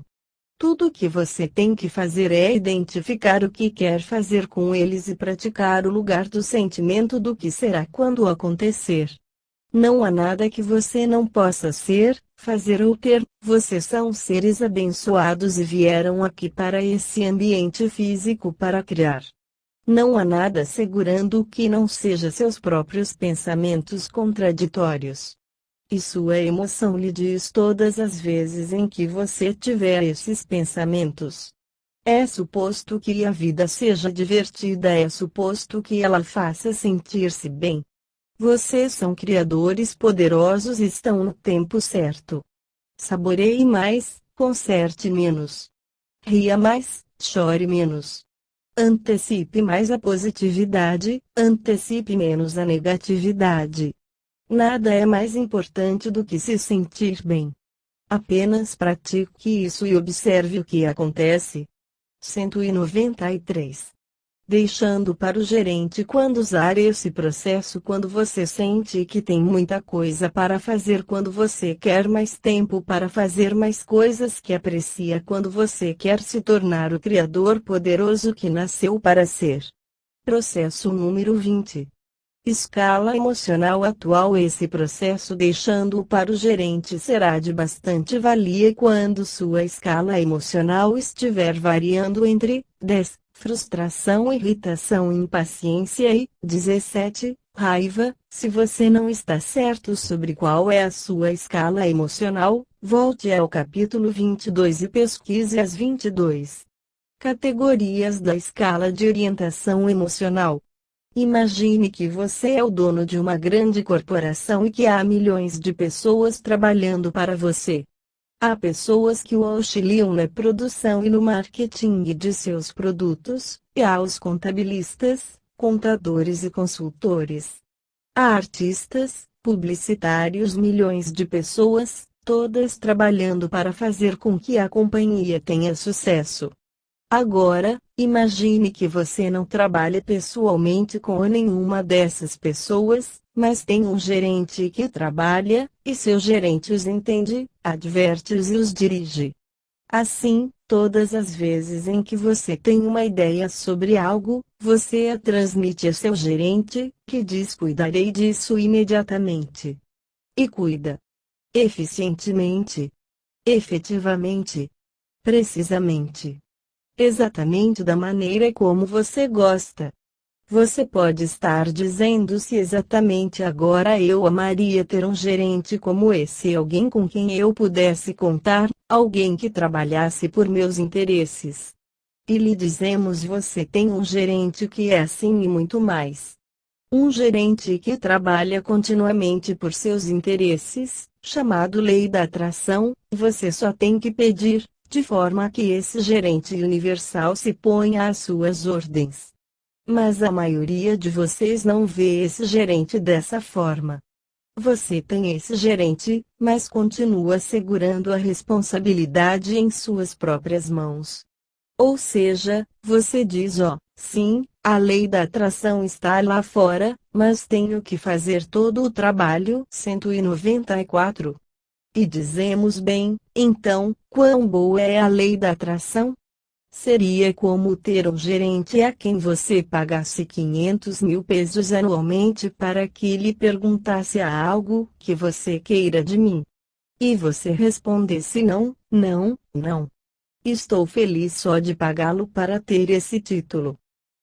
Tudo o que você tem que fazer é identificar o que quer fazer com eles e praticar o lugar do sentimento do que será quando acontecer. Não há nada que você não possa ser, fazer ou ter. Vocês são seres abençoados e vieram aqui para esse ambiente físico para criar. Não há nada segurando o que não seja seus próprios pensamentos contraditórios. E sua emoção lhe diz todas as vezes em que você tiver esses pensamentos. É suposto que a vida seja divertida, é suposto que ela faça sentir-se bem. Vocês são criadores poderosos e estão no tempo certo. Saboreie mais, conserte menos. Ria mais, chore menos. Antecipe mais a positividade, antecipe menos a negatividade. Nada é mais importante do que se sentir bem. Apenas pratique isso e observe o que acontece. 193. Deixando para o gerente quando usar esse processo. Quando você sente que tem muita coisa para fazer, quando você quer mais tempo para fazer mais coisas que aprecia, quando você quer se tornar o criador poderoso que nasceu para ser. Processo número 20. Escala emocional atual. Esse processo, deixando-o para o gerente, será de bastante valia quando sua escala emocional estiver variando entre 10, frustração, irritação, impaciência e 17, raiva. Se você não está certo sobre qual é a sua escala emocional, volte ao capítulo 22 e pesquise as 22 categorias da escala de orientação emocional. Imagine que você é o dono de uma grande corporação e que há milhões de pessoas trabalhando para você. Há pessoas que o auxiliam na produção e no marketing de seus produtos, e há os contabilistas, contadores e consultores. Há artistas, publicitários, milhões de pessoas, todas trabalhando para fazer com que a companhia tenha sucesso. Agora, imagine que você não trabalha pessoalmente com nenhuma dessas pessoas, mas tem um gerente que trabalha, e seu gerente os entende, adverte-os e os dirige. Assim, todas as vezes em que você tem uma ideia sobre algo, você a transmite a seu gerente, que diz: cuidarei disso imediatamente. E cuida. Eficientemente. Efetivamente. Precisamente. Exatamente da maneira como você gosta. Você pode estar dizendo-se exatamente agora: eu amaria ter um gerente como esse, alguém com quem eu pudesse contar, alguém que trabalhasse por meus interesses. E lhe dizemos: você tem um gerente que é assim e muito mais. Um gerente que trabalha continuamente por seus interesses, chamado lei da atração. Você só tem que pedir, de forma que esse gerente universal se ponha às suas ordens. Mas a maioria de vocês não vê esse gerente dessa forma. Você tem esse gerente, mas continua segurando a responsabilidade em suas próprias mãos. Ou seja, você diz: ó, sim, a lei da atração está lá fora, mas tenho que fazer todo o trabalho. 194. E dizemos: bem, então, quão boa é a lei da atração? Seria como ter um gerente a quem você pagasse 500 mil pesos anualmente para que lhe perguntasse algo que você queira de mim. E você respondesse: não, não, não. Estou feliz só de pagá-lo para ter esse título.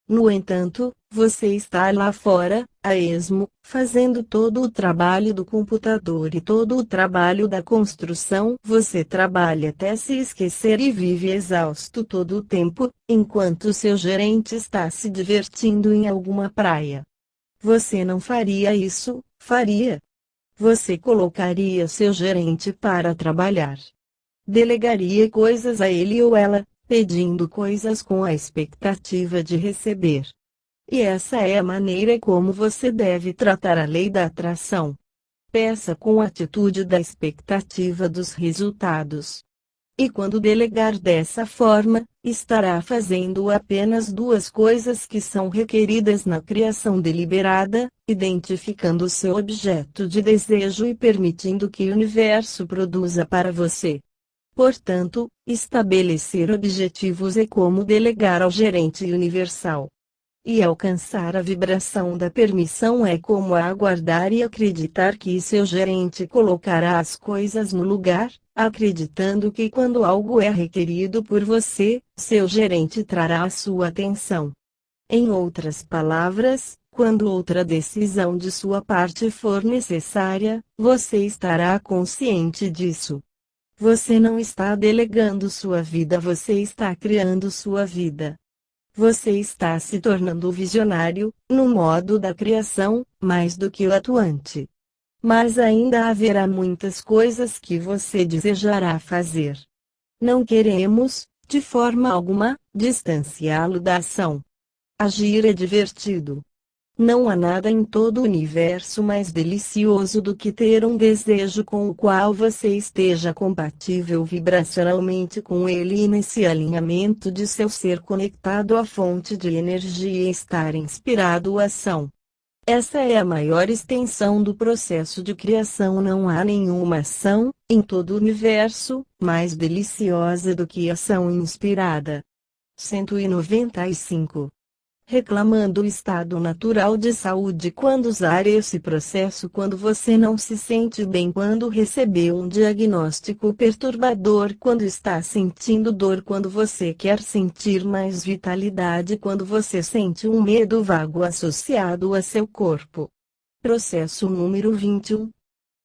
No entanto, você está lá fora, a esmo, fazendo todo o trabalho do computador e todo o trabalho da construção. Você trabalha até se esquecer e vive exausto todo o tempo, enquanto seu gerente está se divertindo em alguma praia. Você não faria isso, faria? Você colocaria seu gerente para trabalhar. Delegaria coisas a ele ou ela, pedindo coisas com a expectativa de receber. E essa é a maneira como você deve tratar a lei da atração. Peça com atitude da expectativa dos resultados. E quando delegar dessa forma, estará fazendo apenas duas coisas que são requeridas na criação deliberada: identificando seu objeto de desejo e permitindo que o universo produza para você. Portanto, estabelecer objetivos é como delegar ao gerente universal. E alcançar a vibração da permissão é como aguardar e acreditar que seu gerente colocará as coisas no lugar, acreditando que quando algo é requerido por você, seu gerente trará a sua atenção. Em outras palavras, quando outra decisão de sua parte for necessária, você estará consciente disso. Você não está delegando sua vida, você está criando sua vida. Você está se tornando visionário, no modo da criação, mais do que o atuante. Mas ainda haverá muitas coisas que você desejará fazer. Não queremos, de forma alguma, distanciá-lo da ação. Agir é divertido. Não há nada em todo o universo mais delicioso do que ter um desejo com o qual você esteja compatível vibracionalmente com ele e nesse alinhamento de seu ser conectado à fonte de energia e estar inspirado à ação. Essa é a maior extensão do processo de criação. Não há nenhuma ação, em todo o universo, mais deliciosa do que a ação inspirada. 195. Reclamando o estado natural de saúde. Quando usar esse processo? Quando você não se sente bem, quando recebeu um diagnóstico perturbador, quando está sentindo dor, quando você quer sentir mais vitalidade, quando você sente um medo vago associado a seu corpo. Processo número 21.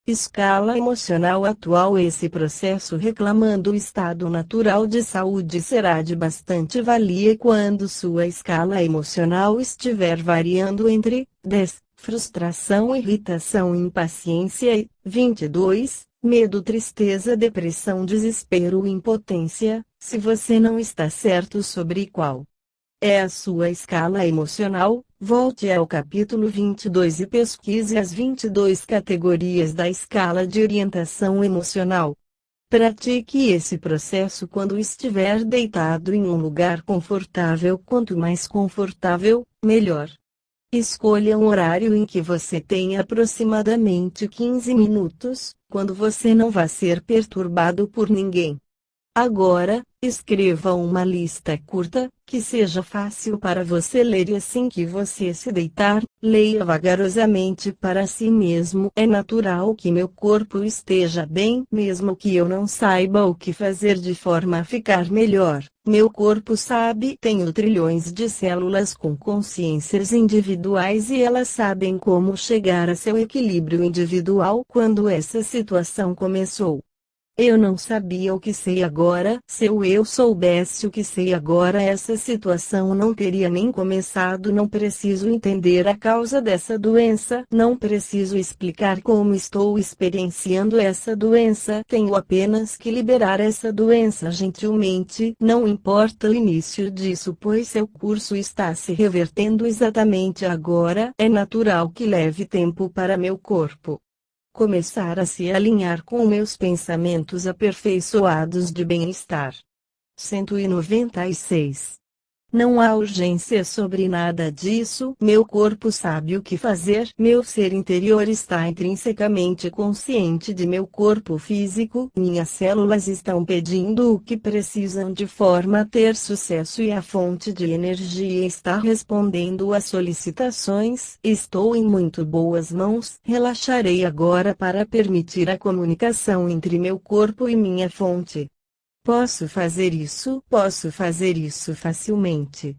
Escala emocional atual. Esse processo reclamando o estado natural de saúde será de bastante valia quando sua escala emocional estiver variando entre 10, frustração, irritação, impaciência e 22, medo, tristeza, depressão, desespero, impotência. Se você não está certo sobre qual é a sua escala emocional, volte ao capítulo 22 e pesquise as 22 categorias da escala de orientação emocional. Pratique esse processo quando estiver deitado em um lugar confortável. Quanto mais confortável, melhor. Escolha um horário em que você tenha aproximadamente 15 minutos, quando você não vai ser perturbado por ninguém. Agora, escreva uma lista curta, que seja fácil para você ler e assim que você se deitar, leia vagarosamente para si mesmo. É natural que meu corpo esteja bem, mesmo que eu não saiba o que fazer de forma a ficar melhor. Meu corpo sabe, tenho trilhões de células com consciências individuais e elas sabem como chegar a seu equilíbrio individual. Quando essa situação começou, eu não sabia o que sei agora. Se eu soubesse o que sei agora, essa situação não teria nem começado. Não preciso entender a causa dessa doença. Não preciso explicar como estou experienciando essa doença. Tenho apenas que liberar essa doença gentilmente. Não importa o início disso, pois seu curso está se revertendo exatamente agora. É natural que leve tempo para meu corpo começar a se alinhar com meus pensamentos aperfeiçoados de bem-estar. 196. Não há urgência sobre nada disso. Meu corpo sabe o que fazer. Meu ser interior está intrinsecamente consciente de meu corpo físico. Minhas células estão pedindo o que precisam de forma a ter sucesso e a fonte de energia está respondendo às solicitações. Estou em muito boas mãos. Relaxarei agora para permitir a comunicação entre meu corpo e minha fonte. Posso fazer isso facilmente.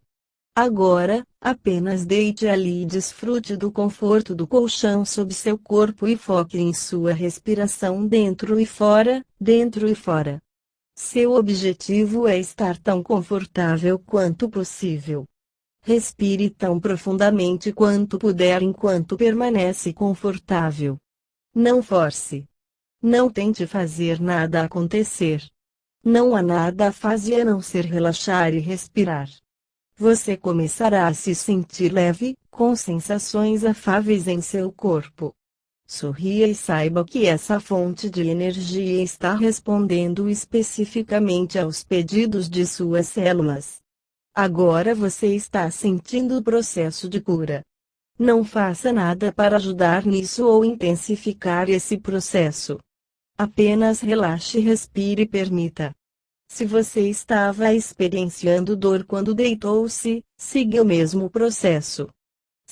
Agora, apenas deite ali e desfrute do conforto do colchão sob seu corpo e foque em sua respiração dentro e fora, dentro e fora. Seu objetivo é estar tão confortável quanto possível. Respire tão profundamente quanto puder enquanto permanece confortável. Não force. Não tente fazer nada acontecer. Não há nada a fazer a não ser relaxar e respirar. Você começará a se sentir leve, com sensações afáveis em seu corpo. Sorria e saiba que essa fonte de energia está respondendo especificamente aos pedidos de suas células. Agora você está sentindo o processo de cura. Não faça nada para ajudar nisso ou intensificar esse processo. Apenas relaxe e respire e permita. Se você estava experienciando dor quando deitou-se, siga o mesmo processo.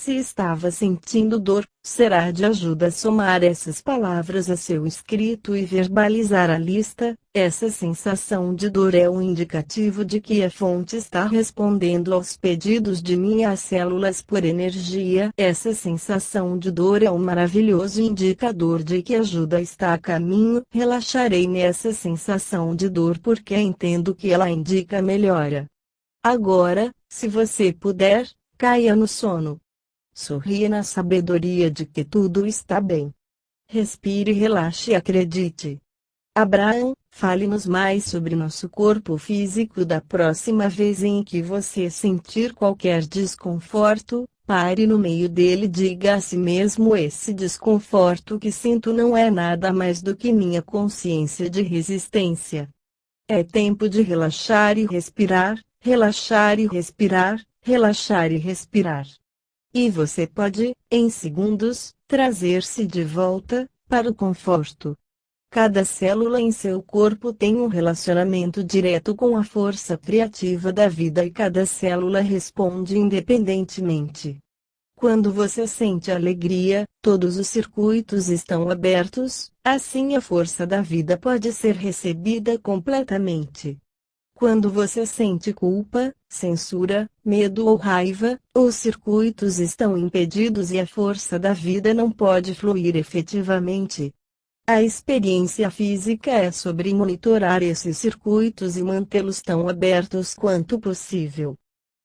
Se estava sentindo dor, será de ajuda somar essas palavras a seu escrito e verbalizar a lista. Essa sensação de dor é um indicativo de que a fonte está respondendo aos pedidos de minhas células por energia. Essa sensação de dor é um maravilhoso indicador de que ajuda está a caminho. Relaxarei nessa sensação de dor porque entendo que ela indica melhora. Agora, se você puder, caia no sono. Sorria na sabedoria de que tudo está bem. Respire, relaxe e acredite. Abraham, fale-nos mais sobre nosso corpo físico da próxima vez em que você sentir qualquer desconforto. Pare no meio dele e diga a si mesmo: esse desconforto que sinto não é nada mais do que minha consciência de resistência. É tempo de relaxar e respirar, relaxar e respirar, relaxar e respirar. E você pode, em segundos, trazer-se de volta para o conforto. Cada célula em seu corpo tem um relacionamento direto com a força criativa da vida e cada célula responde independentemente. Quando você sente alegria, todos os circuitos estão abertos, assim a força da vida pode ser recebida completamente. Quando você sente culpa, censura, medo ou raiva, os circuitos estão impedidos e a força da vida não pode fluir efetivamente. A experiência física é sobre monitorar esses circuitos e mantê-los tão abertos quanto possível.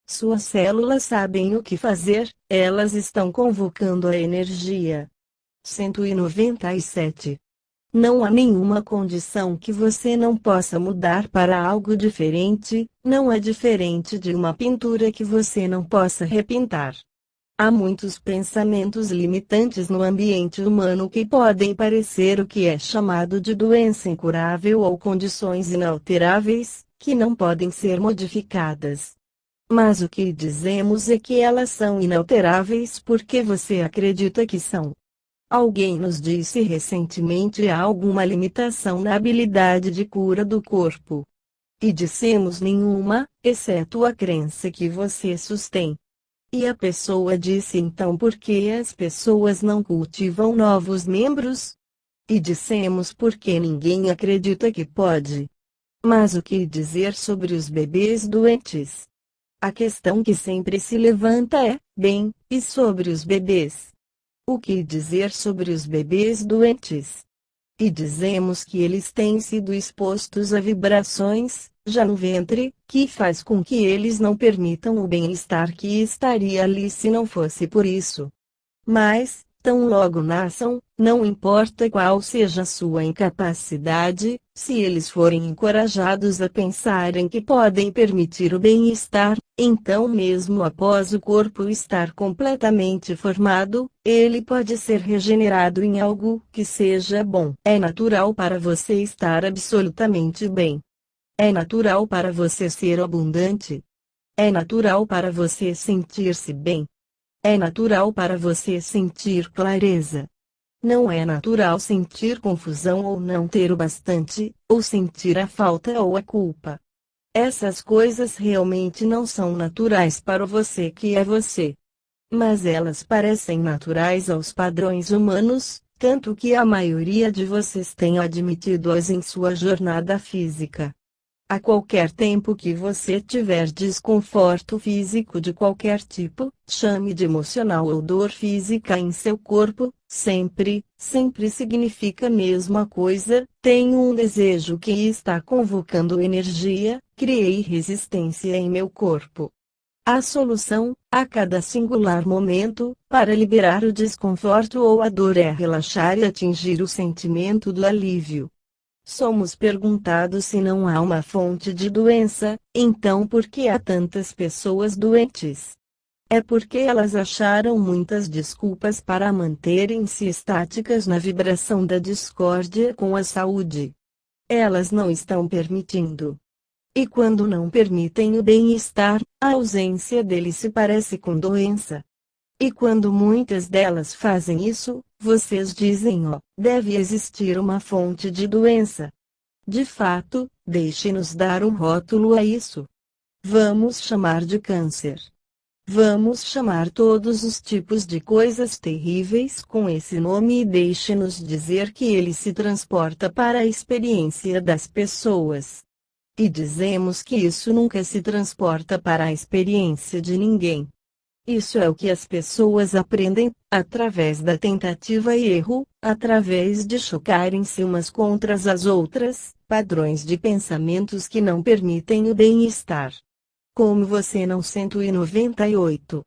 Suas células sabem o que fazer, elas estão convocando a energia. 197. Não há nenhuma condição que você não possa mudar para algo diferente. Não é diferente de uma pintura que você não possa repintar. Há muitos pensamentos limitantes no ambiente humano que podem parecer o que é chamado de doença incurável ou condições inalteráveis, que não podem ser modificadas. Mas o que dizemos é que elas são inalteráveis porque você acredita que são. Alguém nos disse recentemente: há alguma limitação na habilidade de cura do corpo. E dissemos nenhuma, exceto a crença que você sustém. E a pessoa disse então por que as pessoas não cultivam novos membros? E dissemos porque ninguém acredita que pode. Mas o que dizer sobre os bebês doentes? A questão que sempre se levanta é, bem, e sobre os bebês? O que dizer sobre os bebês doentes? E dizemos que eles têm sido expostos a vibrações, já no ventre, que faz com que eles não permitam o bem-estar que estaria ali se não fosse por isso. Mas, tão logo nasçam, não importa qual seja a sua incapacidade, se eles forem encorajados a pensarem que podem permitir o bem-estar, então mesmo após o corpo estar completamente formado, ele pode ser regenerado em algo que seja bom. É natural para você estar absolutamente bem. É natural para você ser abundante. É natural para você sentir-se bem. É natural para você sentir clareza. Não é natural sentir confusão ou não ter o bastante, ou sentir a falta ou a culpa. Essas coisas realmente não são naturais para você que é você. Mas elas parecem naturais aos padrões humanos, tanto que a maioria de vocês tem admitido-as em sua jornada física. A qualquer tempo que você tiver desconforto físico de qualquer tipo, chame de emocional ou dor física em seu corpo, sempre significa a mesma coisa, tenho um desejo que está convocando energia, criei resistência em meu corpo. A solução, a cada singular momento, para liberar o desconforto ou a dor é relaxar e atingir o sentimento do alívio. Somos perguntados se não há uma fonte de doença, então por que há tantas pessoas doentes? É porque elas acharam muitas desculpas para manterem-se estáticas na vibração da discórdia com a saúde. Elas não estão permitindo. E quando não permitem o bem-estar, a ausência dele se parece com doença. E quando muitas delas fazem isso, vocês dizem: ó, deve existir uma fonte de doença. De fato, deixe-nos dar um rótulo a isso. Vamos chamar de câncer. Vamos chamar todos os tipos de coisas terríveis com esse nome e deixe-nos dizer que ele se transporta para a experiência das pessoas. E dizemos que isso nunca se transporta para a experiência de ninguém. Isso é o que as pessoas aprendem, através da tentativa e erro, através de chocarem-se umas contra as outras, padrões de pensamentos que não permitem o bem-estar. Como você não 198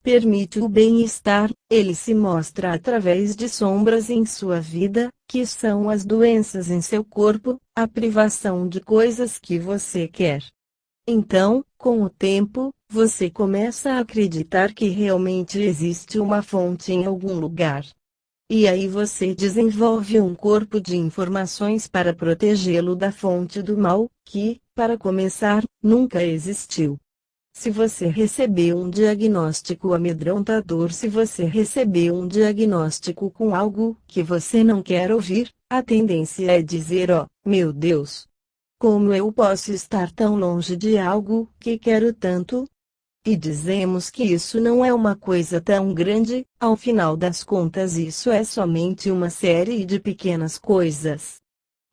permite o bem-estar, ele se mostra através de sombras em sua vida, que são as doenças em seu corpo, a privação de coisas que você quer. Então, com o tempo, você começa a acreditar que realmente existe uma fonte em algum lugar. E aí você desenvolve um corpo de informações para protegê-lo da fonte do mal, que, para começar, nunca existiu. Se você recebeu um diagnóstico amedrontador, se você recebeu um diagnóstico com algo que você não quer ouvir, a tendência é dizer: ó, meu Deus! Como eu posso estar tão longe de algo que quero tanto? E dizemos que isso não é uma coisa tão grande, ao final das contas isso é somente uma série de pequenas coisas.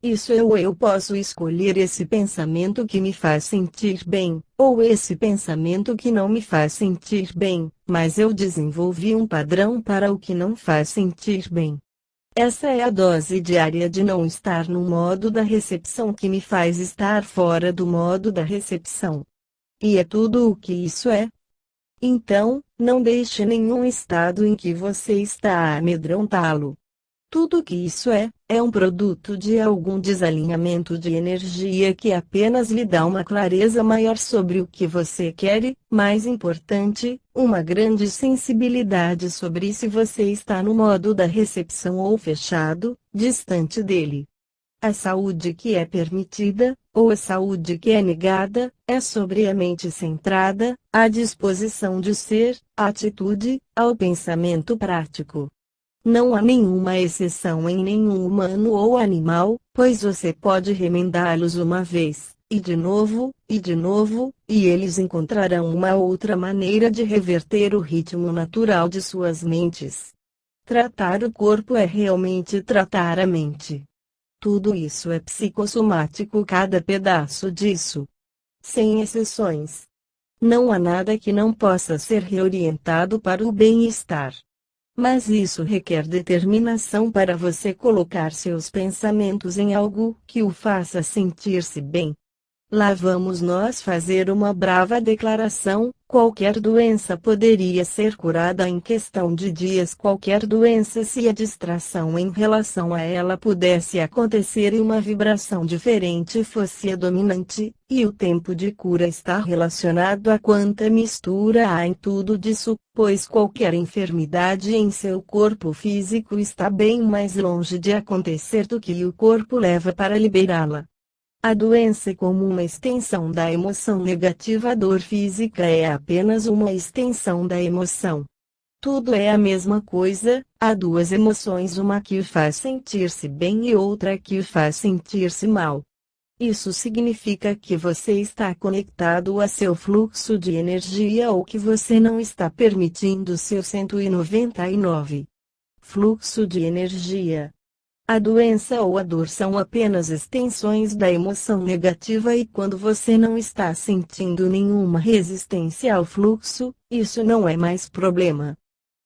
Isso eu posso escolher esse pensamento que me faz sentir bem, ou esse pensamento que não me faz sentir bem, mas eu desenvolvi um padrão para o que não faz sentir bem. Essa é a dose diária de não estar no modo da recepção que me faz estar fora do modo da recepção. E é tudo o que isso é. Então, não deixe nenhum estado em que você está a amedrontá-lo. Tudo o que isso é um produto de algum desalinhamento de energia que apenas lhe dá uma clareza maior sobre o que você quer e, mais importante, uma grande sensibilidade sobre se você está no modo da recepção ou fechado, distante dele. A saúde que é permitida, ou a saúde que é negada, é sobre a mente centrada, à disposição de ser, à atitude, ao pensamento prático. Não há nenhuma exceção em nenhum humano ou animal, pois você pode remendá-los uma vez, e de novo, e eles encontrarão uma outra maneira de reverter o ritmo natural de suas mentes. Tratar o corpo é realmente tratar a mente. Tudo isso é psicossomático, cada pedaço disso. Sem exceções. Não há nada que não possa ser reorientado para o bem-estar. Mas isso requer determinação para você colocar seus pensamentos em algo que o faça sentir-se bem. Lá vamos nós fazer uma brava declaração: qualquer doença poderia ser curada em questão de dias, qualquer doença, se a distração em relação a ela pudesse acontecer e uma vibração diferente fosse a dominante, e o tempo de cura está relacionado a quanta mistura há em tudo disso, pois qualquer enfermidade em seu corpo físico está bem mais longe de acontecer do que o corpo leva para liberá-la. A doença é como uma extensão da emoção negativa, a dor física é apenas uma extensão da emoção. Tudo é a mesma coisa, há duas emoções, uma que o faz sentir-se bem e outra que o faz sentir-se mal. Isso significa que você está conectado a seu fluxo de energia ou que você não está permitindo seu 199 fluxo de energia. A doença ou a dor são apenas extensões da emoção negativa, e quando você não está sentindo nenhuma resistência ao fluxo, isso não é mais problema.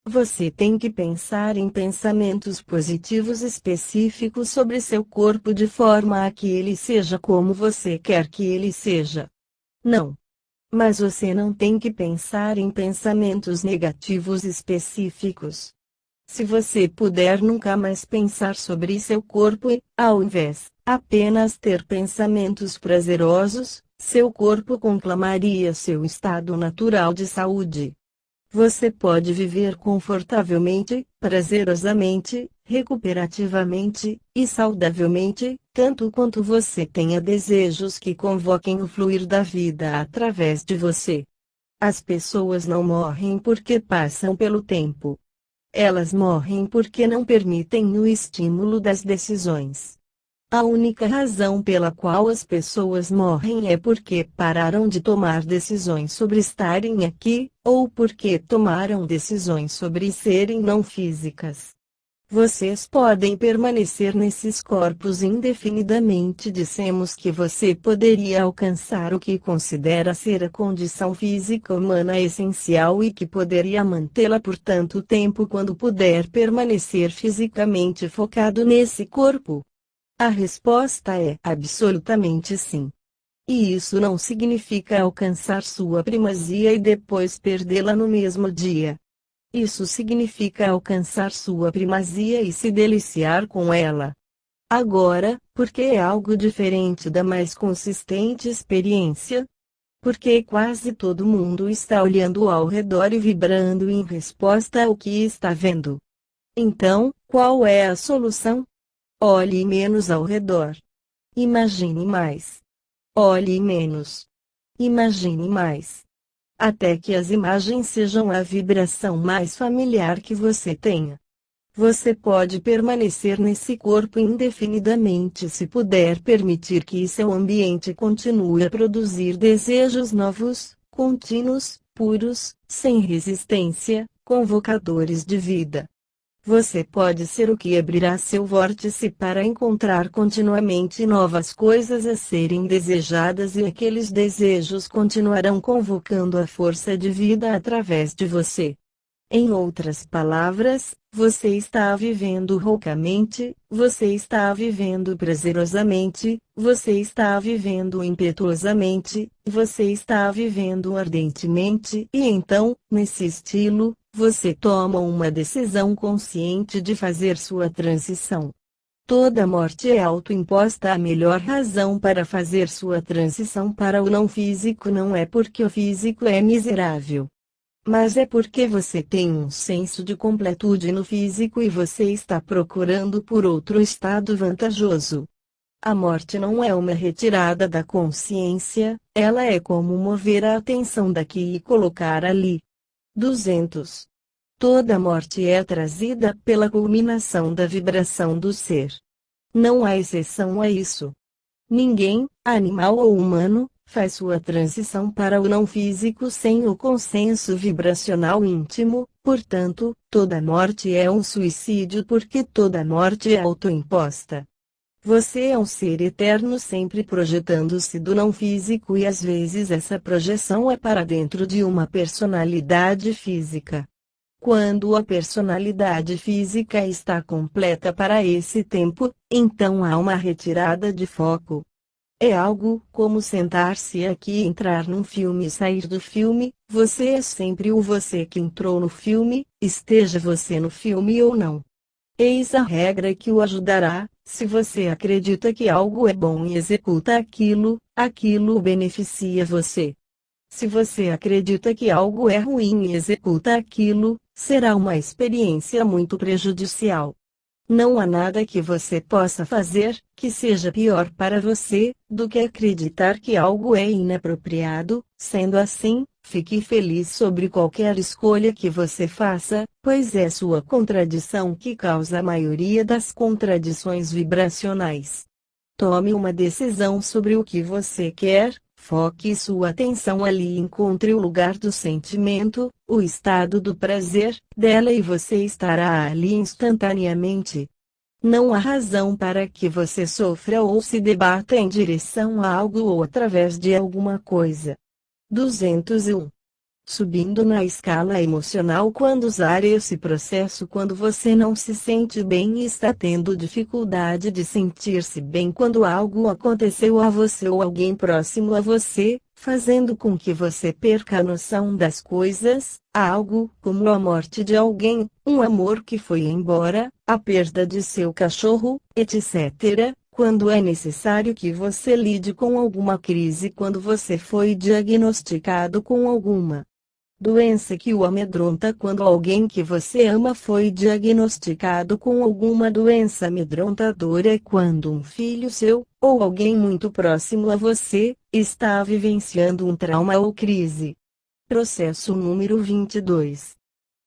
Você tem que pensar em pensamentos positivos específicos sobre seu corpo de forma a que ele seja como você quer que ele seja. Não. Mas você não tem que pensar em pensamentos negativos específicos. Se você puder nunca mais pensar sobre seu corpo e, ao invés, apenas ter pensamentos prazerosos, seu corpo conclamaria seu estado natural de saúde. Você pode viver confortavelmente, prazerosamente, recuperativamente e saudavelmente, tanto quanto você tenha desejos que convoquem o fluir da vida através de você. As pessoas não morrem porque passam pelo tempo. Elas morrem porque não permitem o estímulo das decisões. A única razão pela qual as pessoas morrem é porque pararam de tomar decisões sobre estarem aqui, ou porque tomaram decisões sobre serem não físicas. Vocês podem permanecer nesses corpos indefinidamente. Dissemos que você poderia alcançar o que considera ser a condição física humana essencial e que poderia mantê-la por tanto tempo quando puder permanecer fisicamente focado nesse corpo. A resposta é absolutamente sim. E isso não significa alcançar sua primazia e depois perdê-la no mesmo dia. Isso significa alcançar sua primazia e se deliciar com ela. Agora, por que é algo diferente da mais consistente experiência? Porque quase todo mundo está olhando ao redor e vibrando em resposta ao que está vendo. Então, qual é a solução? Olhe menos ao redor. Imagine mais. Olhe menos. Imagine mais. Até que as imagens sejam a vibração mais familiar que você tenha. Você pode permanecer nesse corpo indefinidamente se puder permitir que seu ambiente continue a produzir desejos novos, contínuos, puros, sem resistência, convocadores de vida. Você pode ser o que abrirá seu vórtice para encontrar continuamente novas coisas a serem desejadas, e aqueles desejos continuarão convocando a força de vida através de você. Em outras palavras, você está vivendo roucamente, você está vivendo prazerosamente, você está vivendo impetuosamente, você está vivendo ardentemente, e então, nesse estilo, você toma uma decisão consciente de fazer sua transição. Toda morte é autoimposta. A melhor razão para fazer sua transição para o não físico não é porque o físico é miserável, mas é porque você tem um senso de completude no físico e você está procurando por outro estado vantajoso. A morte não é uma retirada da consciência, ela é como mover a atenção daqui e colocar ali. 200. Toda morte é trazida pela culminação da vibração do ser. Não há exceção a isso. Ninguém, animal ou humano, faz sua transição para o não físico sem o consenso vibracional íntimo, portanto, toda morte é um suicídio porque toda morte é autoimposta. Você é um ser eterno sempre projetando-se do não físico e às vezes essa projeção é para dentro de uma personalidade física. Quando a personalidade física está completa para esse tempo, então há uma retirada de foco. É algo como sentar-se aqui e entrar num filme e sair do filme. Você é sempre o você que entrou no filme, esteja você no filme ou não. Eis a regra que o ajudará. Se você acredita que algo é bom e executa aquilo, aquilo beneficia você. Se você acredita que algo é ruim e executa aquilo, será uma experiência muito prejudicial. Não há nada que você possa fazer que seja pior para você do que acreditar que algo é inapropriado. Sendo assim, fique feliz sobre qualquer escolha que você faça, pois é sua contradição que causa a maioria das contradições vibracionais. Tome uma decisão sobre o que você quer, foque sua atenção ali e encontre o lugar do sentimento, o estado do prazer dela e você estará ali instantaneamente. Não há razão para que você sofra ou se debata em direção a algo ou através de alguma coisa. 201. Subindo na escala emocional. Quando usar esse processo quando você não se sente bem e está tendo dificuldade de sentir-se bem quando algo aconteceu a você ou alguém próximo a você, fazendo com que você perca a noção das coisas, algo como a morte de alguém, um amor que foi embora, a perda de seu cachorro, etc. Quando é necessário que você lide com alguma crise quando você foi diagnosticado com alguma doença que o amedronta quando alguém que você ama foi diagnosticado com alguma doença amedrontadora quando um filho seu, ou alguém muito próximo a você, está vivenciando um trauma ou crise. Processo número 22.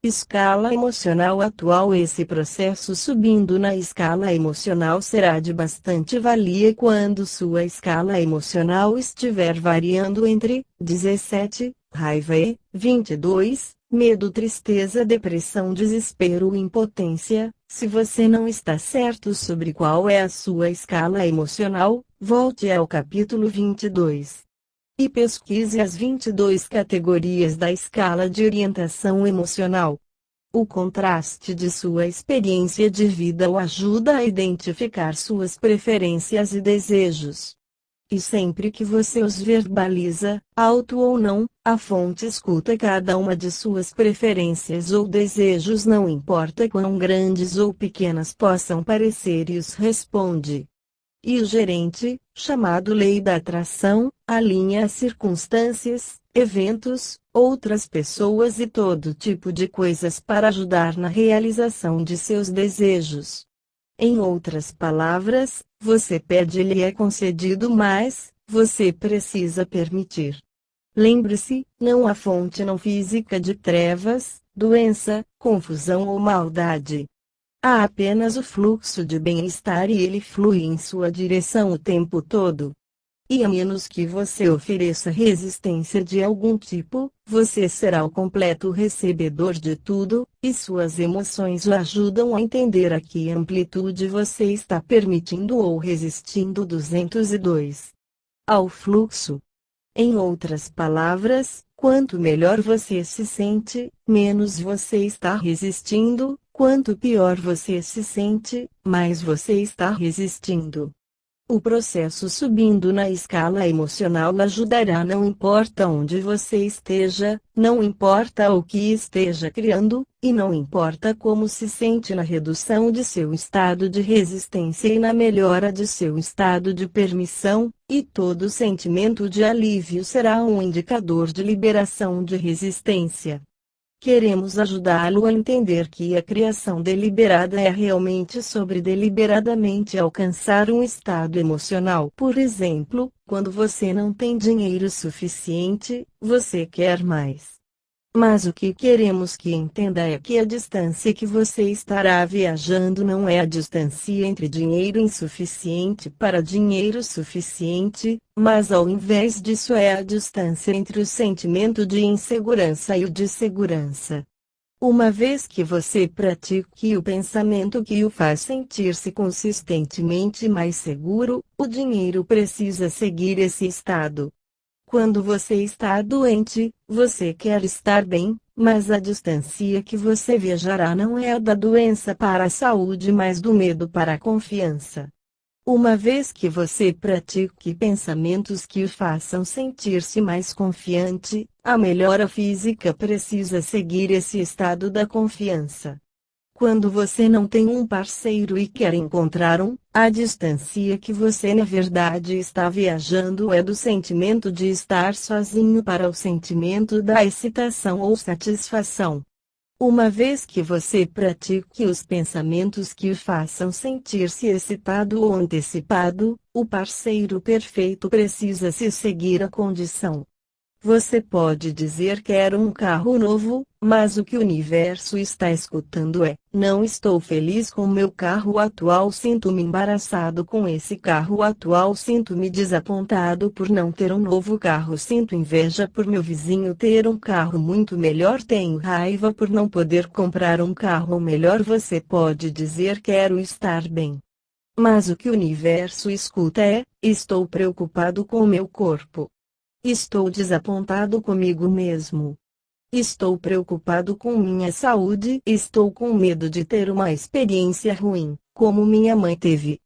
Escala emocional atual. Esse processo subindo na escala emocional será de bastante valia quando sua escala emocional estiver variando entre 17, raiva e 22, medo, tristeza, depressão, desespero, impotência. Se você não está certo sobre qual é a sua escala emocional, volte ao capítulo 22 e pesquise as 22 categorias da escala de orientação emocional. O contraste de sua experiência de vida o ajuda a identificar suas preferências e desejos. E sempre que você os verbaliza, alto ou não, a fonte escuta cada uma de suas preferências ou desejos, não importa quão grandes ou pequenas possam parecer, e os responde. E o gerente, chamado lei da atração, alinha as circunstâncias, eventos, outras pessoas e todo tipo de coisas para ajudar na realização de seus desejos. Em outras palavras, você pede e lhe é concedido, mas você precisa permitir. Lembre-se, não há fonte não física de trevas, doença, confusão ou maldade. Há apenas o fluxo de bem-estar e ele flui em sua direção o tempo todo. E a menos que você ofereça resistência de algum tipo, você será o completo recebedor de tudo, e suas emoções o ajudam a entender a que amplitude você está permitindo ou resistindo. 202. Ao fluxo. Em outras palavras, quanto melhor você se sente, menos você está resistindo, quanto pior você se sente, mais você está resistindo. O processo subindo na escala emocional ajudará, não importa onde você esteja, não importa o que esteja criando, e não importa como se sente, na redução de seu estado de resistência e na melhora de seu estado de permissão, e todo sentimento de alívio será um indicador de liberação de resistência. Queremos ajudá-lo a entender que a criação deliberada é realmente sobre deliberadamente alcançar um estado emocional. Por exemplo, quando você não tem dinheiro suficiente, você quer mais. Mas o que queremos que entenda é que a distância que você estará viajando não é a distância entre dinheiro insuficiente para dinheiro suficiente, mas ao invés disso é a distância entre o sentimento de insegurança e o de segurança. Uma vez que você pratique o pensamento que o faz sentir-se consistentemente mais seguro, o dinheiro precisa seguir esse estado. Quando você está doente, você quer estar bem, mas a distância que você viajará não é a da doença para a saúde, mas do medo para a confiança. Uma vez que você pratique pensamentos que o façam sentir-se mais confiante, a melhora física precisa seguir esse estado da confiança. Quando você não tem um parceiro e quer encontrar um, a distância que você na verdade está viajando é do sentimento de estar sozinho para o sentimento da excitação ou satisfação. Uma vez que você pratique os pensamentos que o façam sentir-se excitado ou antecipado, o parceiro perfeito precisa se seguir a condição. Você pode dizer quero um carro novo, mas o que o universo está escutando é: não estou feliz com meu carro atual, sinto-me embaraçado com esse carro atual, sinto-me desapontado por não ter um novo carro, sinto inveja por meu vizinho ter um carro muito melhor, tenho raiva por não poder comprar um carro melhor. Você pode dizer quero estar bem. Mas o que o universo escuta é: estou preocupado com meu corpo. Estou desapontado comigo mesmo. Estou preocupado com minha saúde. Estou com medo de ter uma experiência ruim, como minha mãe teve.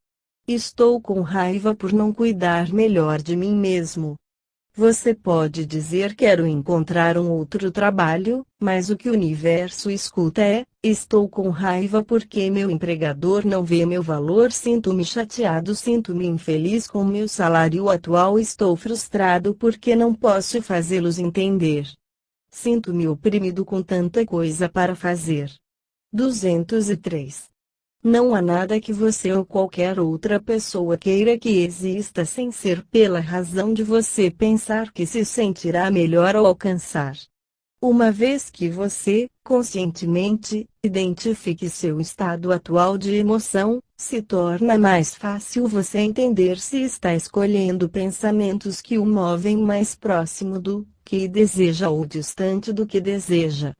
Estou com raiva por não cuidar melhor de mim mesmo. Você pode dizer quero encontrar um outro trabalho, mas o que o universo escuta é: estou com raiva porque meu empregador não vê meu valor, sinto-me chateado, sinto-me infeliz com meu salário atual, estou frustrado porque não posso fazê-los entender. Sinto-me oprimido com tanta coisa para fazer. 203. Não há nada que você ou qualquer outra pessoa queira que exista sem ser pela razão de você pensar que se sentirá melhor ao alcançar. Uma vez que você, conscientemente, identifique seu estado atual de emoção, se torna mais fácil você entender se está escolhendo pensamentos que o movem mais próximo do que deseja ou distante do que deseja.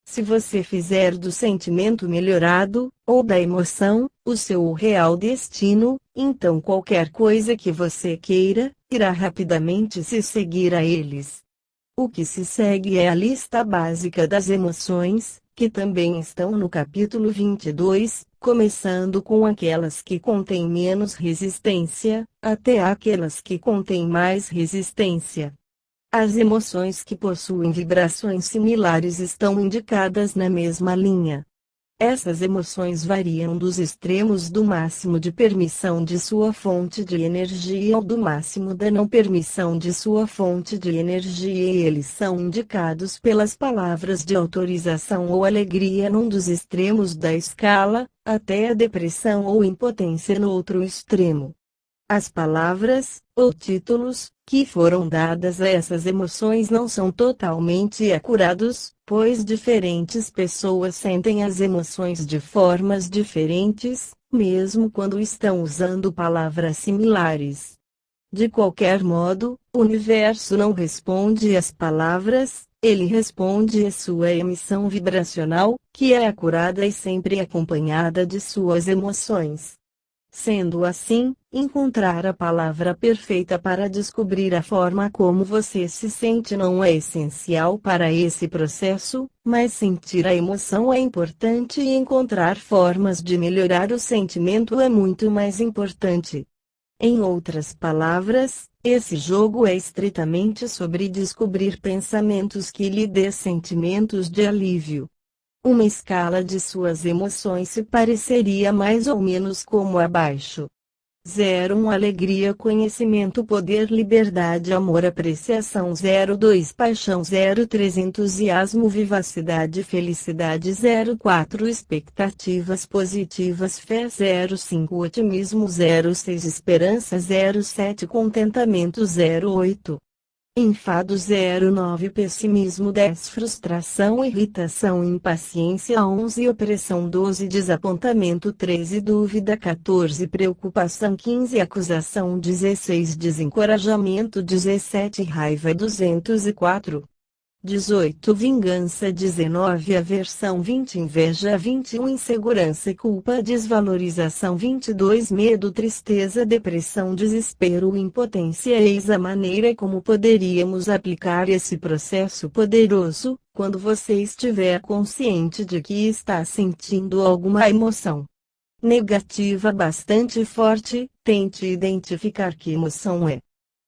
Se você fizer do sentimento melhorado, ou da emoção, o seu real destino, então qualquer coisa que você queira, irá rapidamente se seguir a eles. O que se segue é a lista básica das emoções, que também estão no capítulo 22, começando com aquelas que contêm menos resistência, até aquelas que contêm mais resistência. As emoções que possuem vibrações similares estão indicadas na mesma linha. Essas emoções variam dos extremos do máximo de permissão de sua fonte de energia ao do máximo da não permissão de sua fonte de energia, e eles são indicados pelas palavras de autorização ou alegria num dos extremos da escala, até a depressão ou impotência no outro extremo. As palavras, ou títulos, que foram dadas a essas emoções não são totalmente acurados, pois diferentes pessoas sentem as emoções de formas diferentes, mesmo quando estão usando palavras similares. De qualquer modo, o universo não responde às palavras, ele responde à sua emissão vibracional, que é acurada e sempre acompanhada de suas emoções. Sendo assim, encontrar a palavra perfeita para descobrir a forma como você se sente não é essencial para esse processo, mas sentir a emoção é importante e encontrar formas de melhorar o sentimento é muito mais importante. Em outras palavras, esse jogo é estritamente sobre descobrir pensamentos que lhe dê sentimentos de alívio. Uma escala de suas emoções se pareceria mais ou menos como abaixo. 0,1 Alegria, conhecimento, poder, liberdade, amor, apreciação. 0,2 Paixão. 0,3 Entusiasmo, vivacidade, felicidade. 0,4 Expectativas positivas, fé. 0,5 Otimismo. 0,6 Esperança. 0,7 Contentamento. 0,8 Enfado 09, pessimismo 10, frustração, irritação, impaciência 11, opressão 12, desapontamento 13, dúvida 14, preocupação 15, acusação 16, desencorajamento 17, raiva 204. 18, vingança 19, aversão 20, inveja 21, insegurança e culpa, desvalorização 22, medo, tristeza, depressão, desespero, impotência. Eis a maneira como poderíamos aplicar esse processo poderoso, quando você estiver consciente de que está sentindo alguma emoção negativa bastante forte. Tente identificar que emoção é.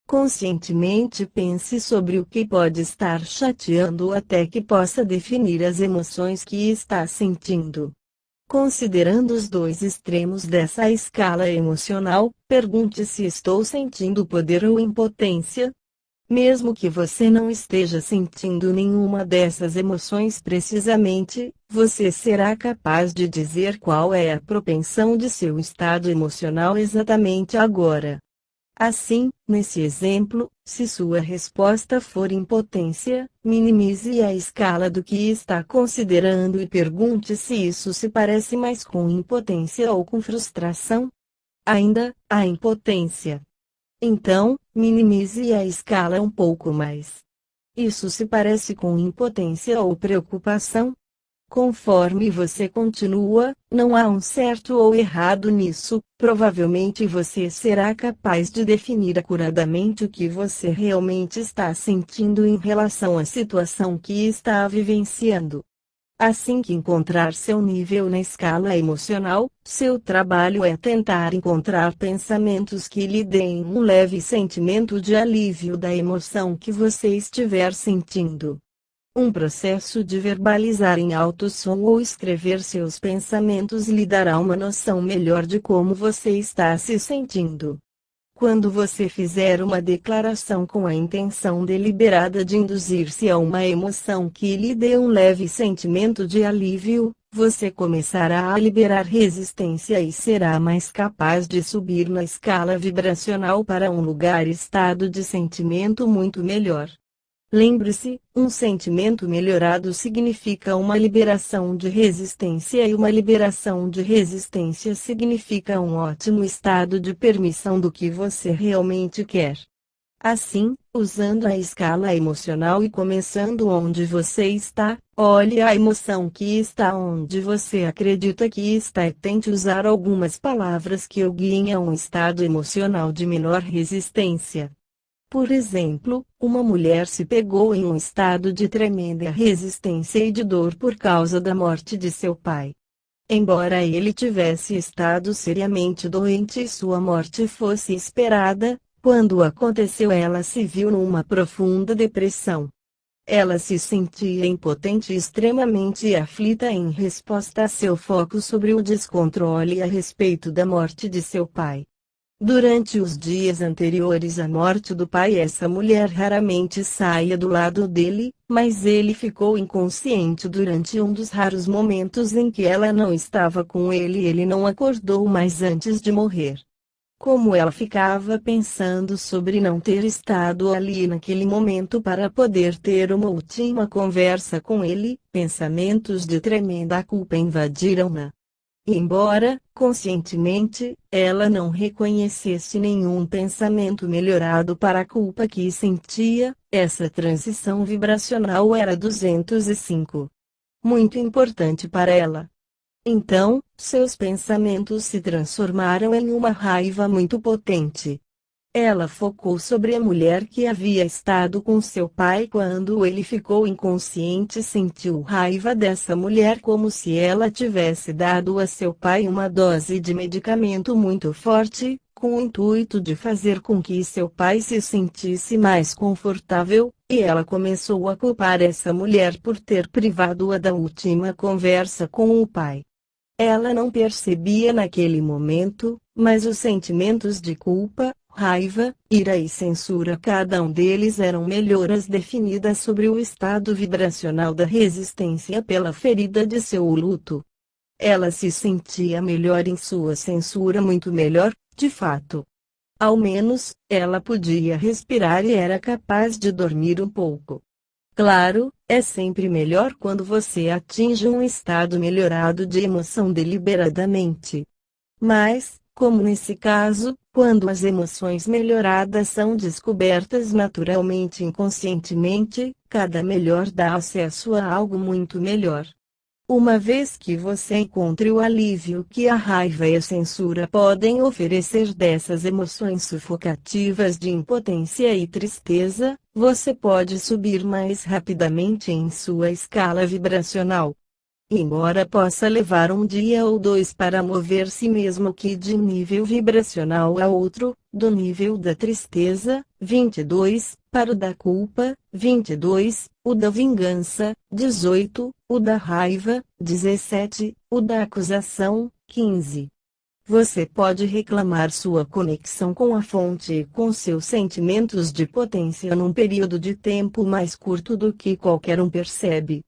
Conscientemente pense sobre o que pode estar chateando até que possa definir as emoções que está sentindo. Considerando os dois extremos dessa escala emocional, pergunte se estou sentindo poder ou impotência. Mesmo que você não esteja sentindo nenhuma dessas emoções precisamente, você será capaz de dizer qual é a propensão de seu estado emocional exatamente agora. Assim, nesse exemplo, se sua resposta for impotência, minimize a escala do que está considerando e pergunte se isso se parece mais com impotência ou com frustração. Ainda, a impotência. Então, minimize a escala um pouco mais. Isso se parece com impotência ou preocupação? Conforme você continua, não há um certo ou errado nisso, provavelmente você será capaz de definir acuradamente o que você realmente está sentindo em relação à situação que está vivenciando. Assim que encontrar seu nível na escala emocional, seu trabalho é tentar encontrar pensamentos que lhe deem um leve sentimento de alívio da emoção que você estiver sentindo. Um processo de verbalizar em alto som ou escrever seus pensamentos lhe dará uma noção melhor de como você está se sentindo. Quando você fizer uma declaração com a intenção deliberada de induzir-se a uma emoção que lhe dê um leve sentimento de alívio, você começará a liberar resistência e será mais capaz de subir na escala vibracional para um estado de sentimento muito melhor. Lembre-se, um sentimento melhorado significa uma liberação de resistência e uma liberação de resistência significa um ótimo estado de permissão do que você realmente quer. Assim, usando a escala emocional e começando onde você está, olhe a emoção que está onde você acredita que está e tente usar algumas palavras que o guiem a um estado emocional de menor resistência. Por exemplo, uma mulher se pegou em um estado de tremenda resistência e de dor por causa da morte de seu pai. Embora ele tivesse estado seriamente doente e sua morte fosse esperada, quando aconteceu ela se viu numa profunda depressão. Ela se sentia impotente e extremamente aflita em resposta a seu foco sobre o descontrole a respeito da morte de seu pai. Durante os dias anteriores à morte do pai, essa mulher raramente saía do lado dele, mas ele ficou inconsciente durante um dos raros momentos em que ela não estava com ele e ele não acordou mais antes de morrer. Como ela ficava pensando sobre não ter estado ali naquele momento para poder ter uma última conversa com ele, pensamentos de tremenda culpa invadiram-na. Embora, conscientemente, ela não reconhecesse nenhum pensamento melhorado para a culpa que sentia, essa transição vibracional era 205. Muito importante para ela. Então, seus pensamentos se transformaram em uma raiva muito potente. Ela focou sobre a mulher que havia estado com seu pai quando ele ficou inconsciente e sentiu raiva dessa mulher como se ela tivesse dado a seu pai uma dose de medicamento muito forte, com o intuito de fazer com que seu pai se sentisse mais confortável, e ela começou a culpar essa mulher por ter privado-a da última conversa com o pai. Ela não percebia naquele momento, mas os sentimentos de culpa, raiva, ira e censura, cada um deles eram melhoras definidas sobre o estado vibracional da resistência pela ferida de seu luto. Ela se sentia melhor em sua censura, muito melhor, de fato. Ao menos, ela podia respirar e era capaz de dormir um pouco. Claro, é sempre melhor quando você atinge um estado melhorado de emoção deliberadamente. Mas, como nesse caso, quando as emoções melhoradas são descobertas naturalmente e inconscientemente, cada melhor dá acesso a algo muito melhor. Uma vez que você encontre o alívio que a raiva e a censura podem oferecer dessas emoções sufocativas de impotência e tristeza, você pode subir mais rapidamente em sua escala vibracional. Embora possa levar um dia ou dois para mover-se mesmo que de nível vibracional a outro, do nível da tristeza, 22, para o da culpa, 22, o da vingança, 18, o da raiva, 17, o da acusação, 15. Você pode reclamar sua conexão com a fonte e com seus sentimentos de potência num período de tempo mais curto do que qualquer um percebe.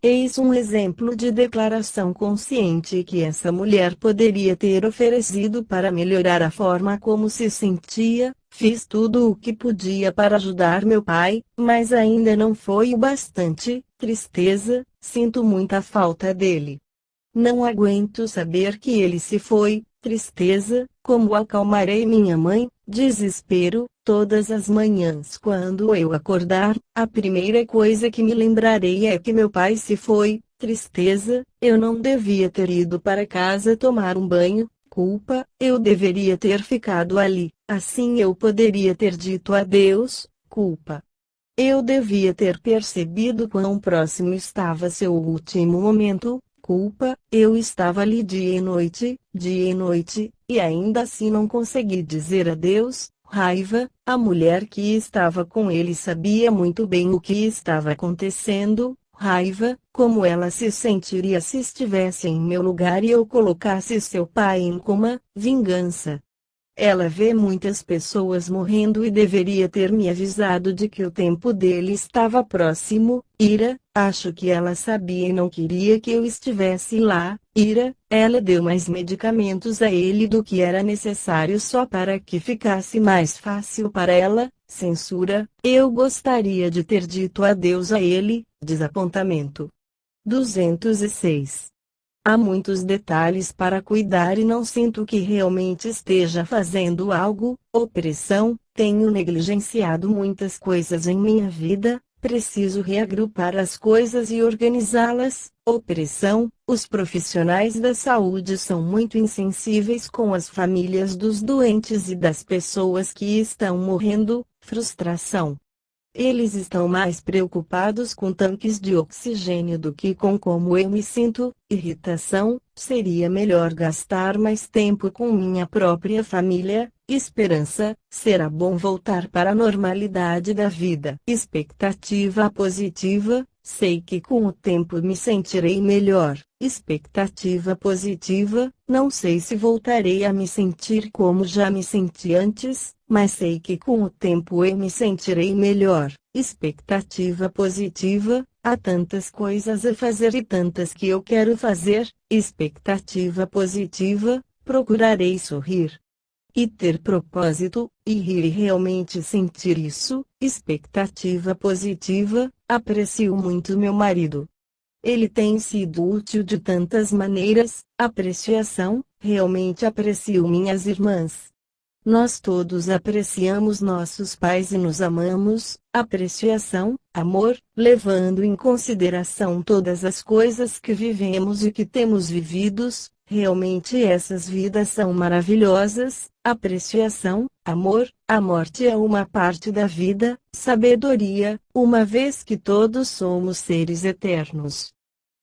Eis um exemplo de declaração consciente que essa mulher poderia ter oferecido para melhorar a forma como se sentia: fiz tudo o que podia para ajudar meu pai, mas ainda não foi o bastante. Tristeza, sinto muita falta dele. Não aguento saber que ele se foi. Tristeza, como acalmarei minha mãe? Desespero, todas as manhãs quando eu acordar, a primeira coisa que me lembrarei é que meu pai se foi. Tristeza, eu não devia ter ido para casa tomar um banho. Culpa, eu deveria ter ficado ali, assim eu poderia ter dito adeus. Culpa. Eu devia ter percebido quão próximo estava seu último momento. Culpa, eu estava ali dia e noite, e ainda assim não consegui dizer adeus. Raiva, a mulher que estava com ele sabia muito bem o que estava acontecendo. Raiva, como ela se sentiria se estivesse em meu lugar e eu colocasse seu pai em coma. Vingança. Ela vê muitas pessoas morrendo e deveria ter me avisado de que o tempo dele estava próximo. Ira, acho que ela sabia e não queria que eu estivesse lá. Ira, ela deu mais medicamentos a ele do que era necessário só para que ficasse mais fácil para ela. Censura, eu gostaria de ter dito adeus a ele. Desapontamento. 206. Há muitos detalhes para cuidar e não sinto que realmente esteja fazendo algo. Opressão, tenho negligenciado muitas coisas em minha vida, preciso reagrupar as coisas e organizá-las. Opressão, os profissionais da saúde são muito insensíveis com as famílias dos doentes e das pessoas que estão morrendo. Frustração. Eles estão mais preocupados com tanques de oxigênio do que com como eu me sinto. Irritação, seria melhor gastar mais tempo com minha própria família. Esperança, será bom voltar para a normalidade da vida. Expectativa positiva, sei que com o tempo me sentirei melhor. Expectativa positiva, não sei se voltarei a me sentir como já me senti antes, mas sei que com o tempo eu me sentirei melhor. Expectativa positiva, há tantas coisas a fazer e tantas que eu quero fazer. Expectativa positiva, procurarei sorrir e ter propósito, e rir e realmente sentir isso. Expectativa positiva, aprecio muito meu marido. Ele tem sido útil de tantas maneiras. Apreciação, realmente aprecio minhas irmãs. Nós todos apreciamos nossos pais e nos amamos. Apreciação, amor, levando em consideração todas as coisas que vivemos e que temos vividos, realmente essas vidas são maravilhosas. Apreciação, amor, a morte é uma parte da vida. Sabedoria, uma vez que todos somos seres eternos.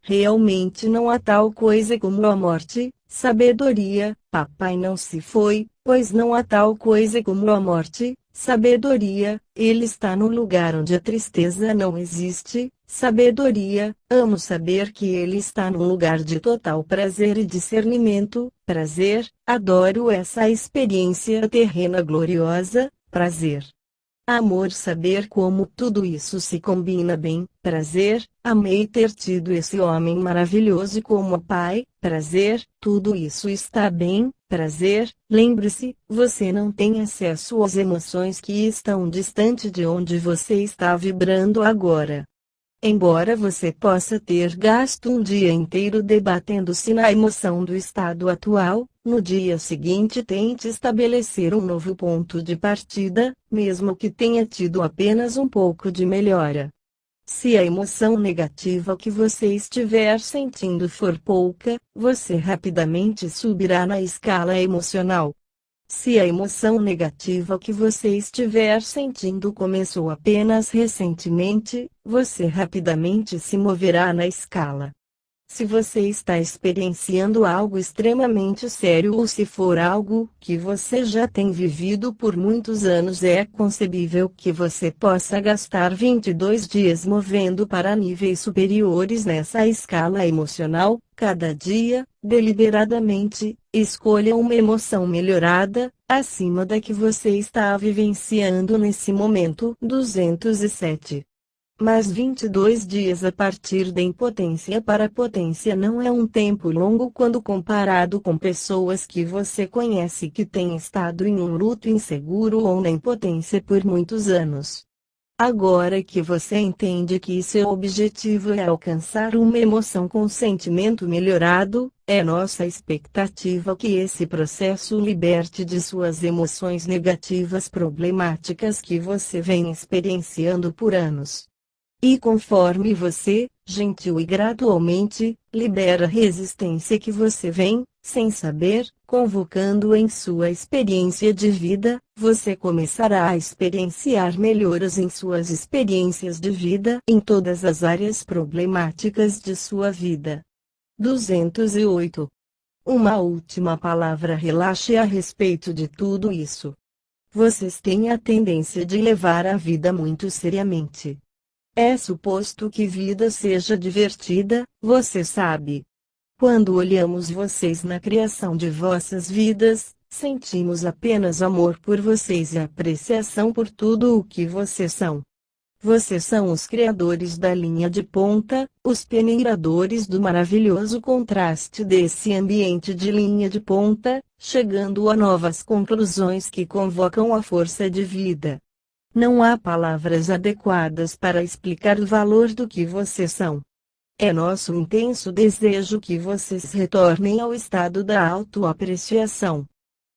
Realmente não há tal coisa como a morte. Sabedoria, papai não se foi, pois não há tal coisa como a morte. Sabedoria, ele está no lugar onde a tristeza não existe. Sabedoria, amo saber que ele está num lugar de total prazer e discernimento. Prazer, adoro essa experiência terrena gloriosa. Prazer. Amor, saber como tudo isso se combina bem. prazer, amei ter tido esse homem maravilhoso como pai, prazer, tudo isso está bem, prazer, lembre-se, você não tem acesso às emoções que estão distante de onde você está vibrando agora. Embora você possa ter gasto um dia inteiro debatendo-se na emoção do estado atual, no dia seguinte tente estabelecer um novo ponto de partida, mesmo que tenha tido apenas um pouco de melhora. Se a emoção negativa que você estiver sentindo for pouca, você rapidamente subirá na escala emocional. Se a emoção negativa que você estiver sentindo começou apenas recentemente, você rapidamente se moverá na escala. Se você está experienciando algo extremamente sério ou se for algo que você já tem vivido por muitos anos, é concebível que você possa gastar 22 dias movendo para níveis superiores nessa escala emocional. Cada dia, deliberadamente, escolha uma emoção melhorada, acima da que você está vivenciando nesse momento. 207. Mas 22 dias a partir da impotência para a potência não é um tempo longo quando comparado com pessoas que você conhece que têm estado em um luto inseguro ou na impotência por muitos anos. Agora que você entende que seu objetivo é alcançar uma emoção com sentimento melhorado, é nossa expectativa que esse processo liberte de suas emoções negativas problemáticas que você vem experienciando por anos. E conforme você, gentil e gradualmente, libera a resistência que você vem, sem saber, convocando em sua experiência de vida, você começará a experienciar melhoras em suas experiências de vida em todas as áreas problemáticas de sua vida. 208. Uma última palavra: relaxe a respeito de tudo isso. Vocês têm a tendência de levar a vida muito seriamente. É suposto que vida seja divertida, você sabe. Quando olhamos vocês na criação de vossas vidas, sentimos apenas amor por vocês e apreciação por tudo o que vocês são. Vocês são os criadores da linha de ponta, os peneiradores do maravilhoso contraste desse ambiente de linha de ponta, chegando a novas conclusões que convocam a força de vida. Não há palavras adequadas para explicar o valor do que vocês são. É nosso intenso desejo que vocês retornem ao estado da autoapreciação.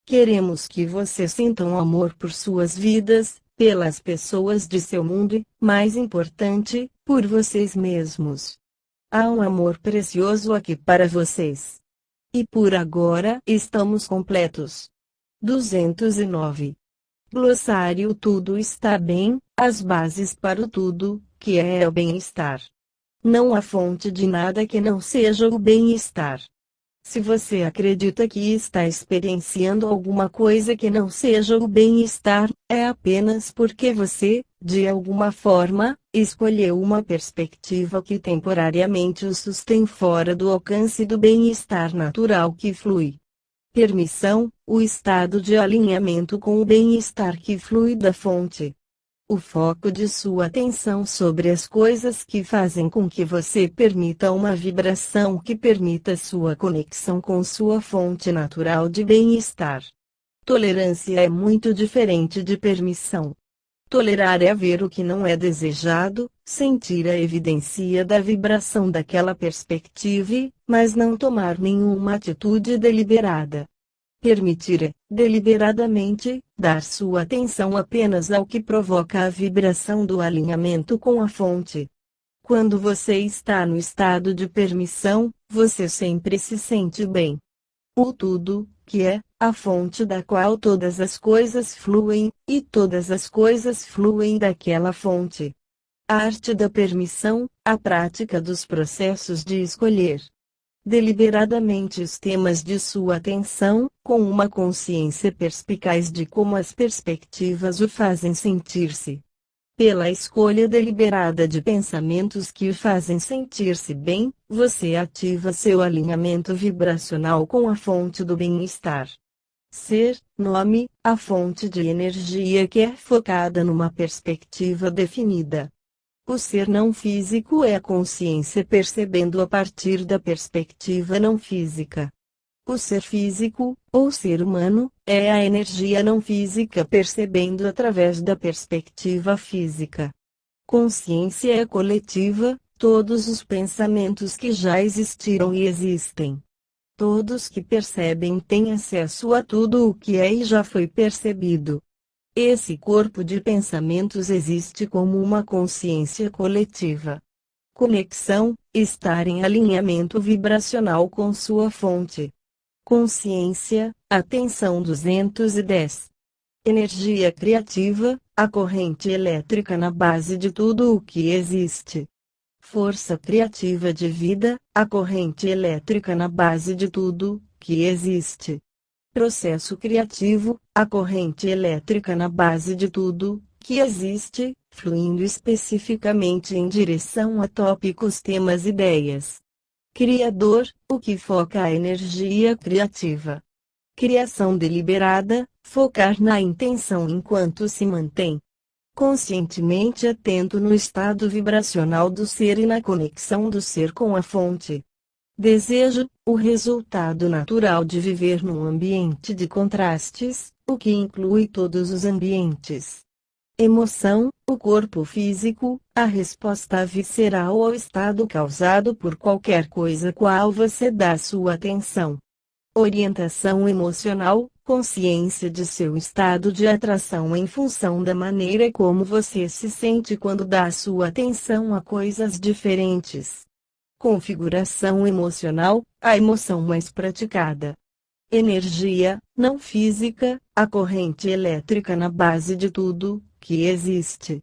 Queremos que vocês sintam amor por suas vidas, pelas pessoas de seu mundo e, mais importante, por vocês mesmos. Há um amor precioso aqui para vocês. E por agora estamos completos. 209. Glossário: tudo está bem, as bases para o tudo, que é o bem-estar. Não há fonte de nada que não seja o bem-estar. Se você acredita que está experienciando alguma coisa que não seja o bem-estar, é apenas porque você, de alguma forma, escolheu uma perspectiva que temporariamente o sustém fora do alcance do bem-estar natural que flui. Permissão, o estado de alinhamento com o bem-estar que flui da fonte. O foco de sua atenção sobre as coisas que fazem com que você permita uma vibração que permita sua conexão com sua fonte natural de bem-estar. Tolerância é muito diferente de permissão. Tolerar é ver o que não é desejado, sentir a evidência da vibração daquela perspectiva, mas não tomar nenhuma atitude deliberada. Permitir é, deliberadamente, dar sua atenção apenas ao que provoca a vibração do alinhamento com a fonte. Quando você está no estado de permissão, você sempre se sente bem. O tudo, que é a fonte da qual todas as coisas fluem, e todas as coisas fluem daquela fonte. A arte da permissão, a prática dos processos de escolher deliberadamente os temas de sua atenção, com uma consciência perspicaz de como as perspectivas o fazem sentir-se. Pela escolha deliberada de pensamentos que o fazem sentir-se bem, você ativa seu alinhamento vibracional com a fonte do bem-estar. Ser, nome, a fonte de energia que é focada numa perspectiva definida. O ser não físico é a consciência percebendo a partir da perspectiva não física. O ser físico, ou ser humano, é a energia não física percebendo através da perspectiva física. Consciência é coletiva, todos os pensamentos que já existiram e existem. Todos que percebem têm acesso a tudo o que é e já foi percebido. Esse corpo de pensamentos existe como uma consciência coletiva. Conexão, estar em alinhamento vibracional com sua fonte. Consciência, atenção 210. Energia criativa, a corrente elétrica na base de tudo o que existe. Força criativa de vida, a corrente elétrica na base de tudo que existe. Processo criativo, a corrente elétrica na base de tudo que existe, fluindo especificamente em direção a tópicos, temas, ideias. Criador, o que foca a energia criativa. Criação deliberada, focar na intenção enquanto se mantém conscientemente atento no estado vibracional do ser e na conexão do ser com a fonte. Desejo, o resultado natural de viver num ambiente de contrastes, o que inclui todos os ambientes. Emoção, o corpo físico, a resposta visceral ao estado causado por qualquer coisa qual você dá sua atenção. Orientação emocional, consciência de seu estado de atração em função da maneira como você se sente quando dá sua atenção a coisas diferentes. Configuração emocional, a emoção mais praticada. Energia, não física, a corrente elétrica na base de tudo que existe.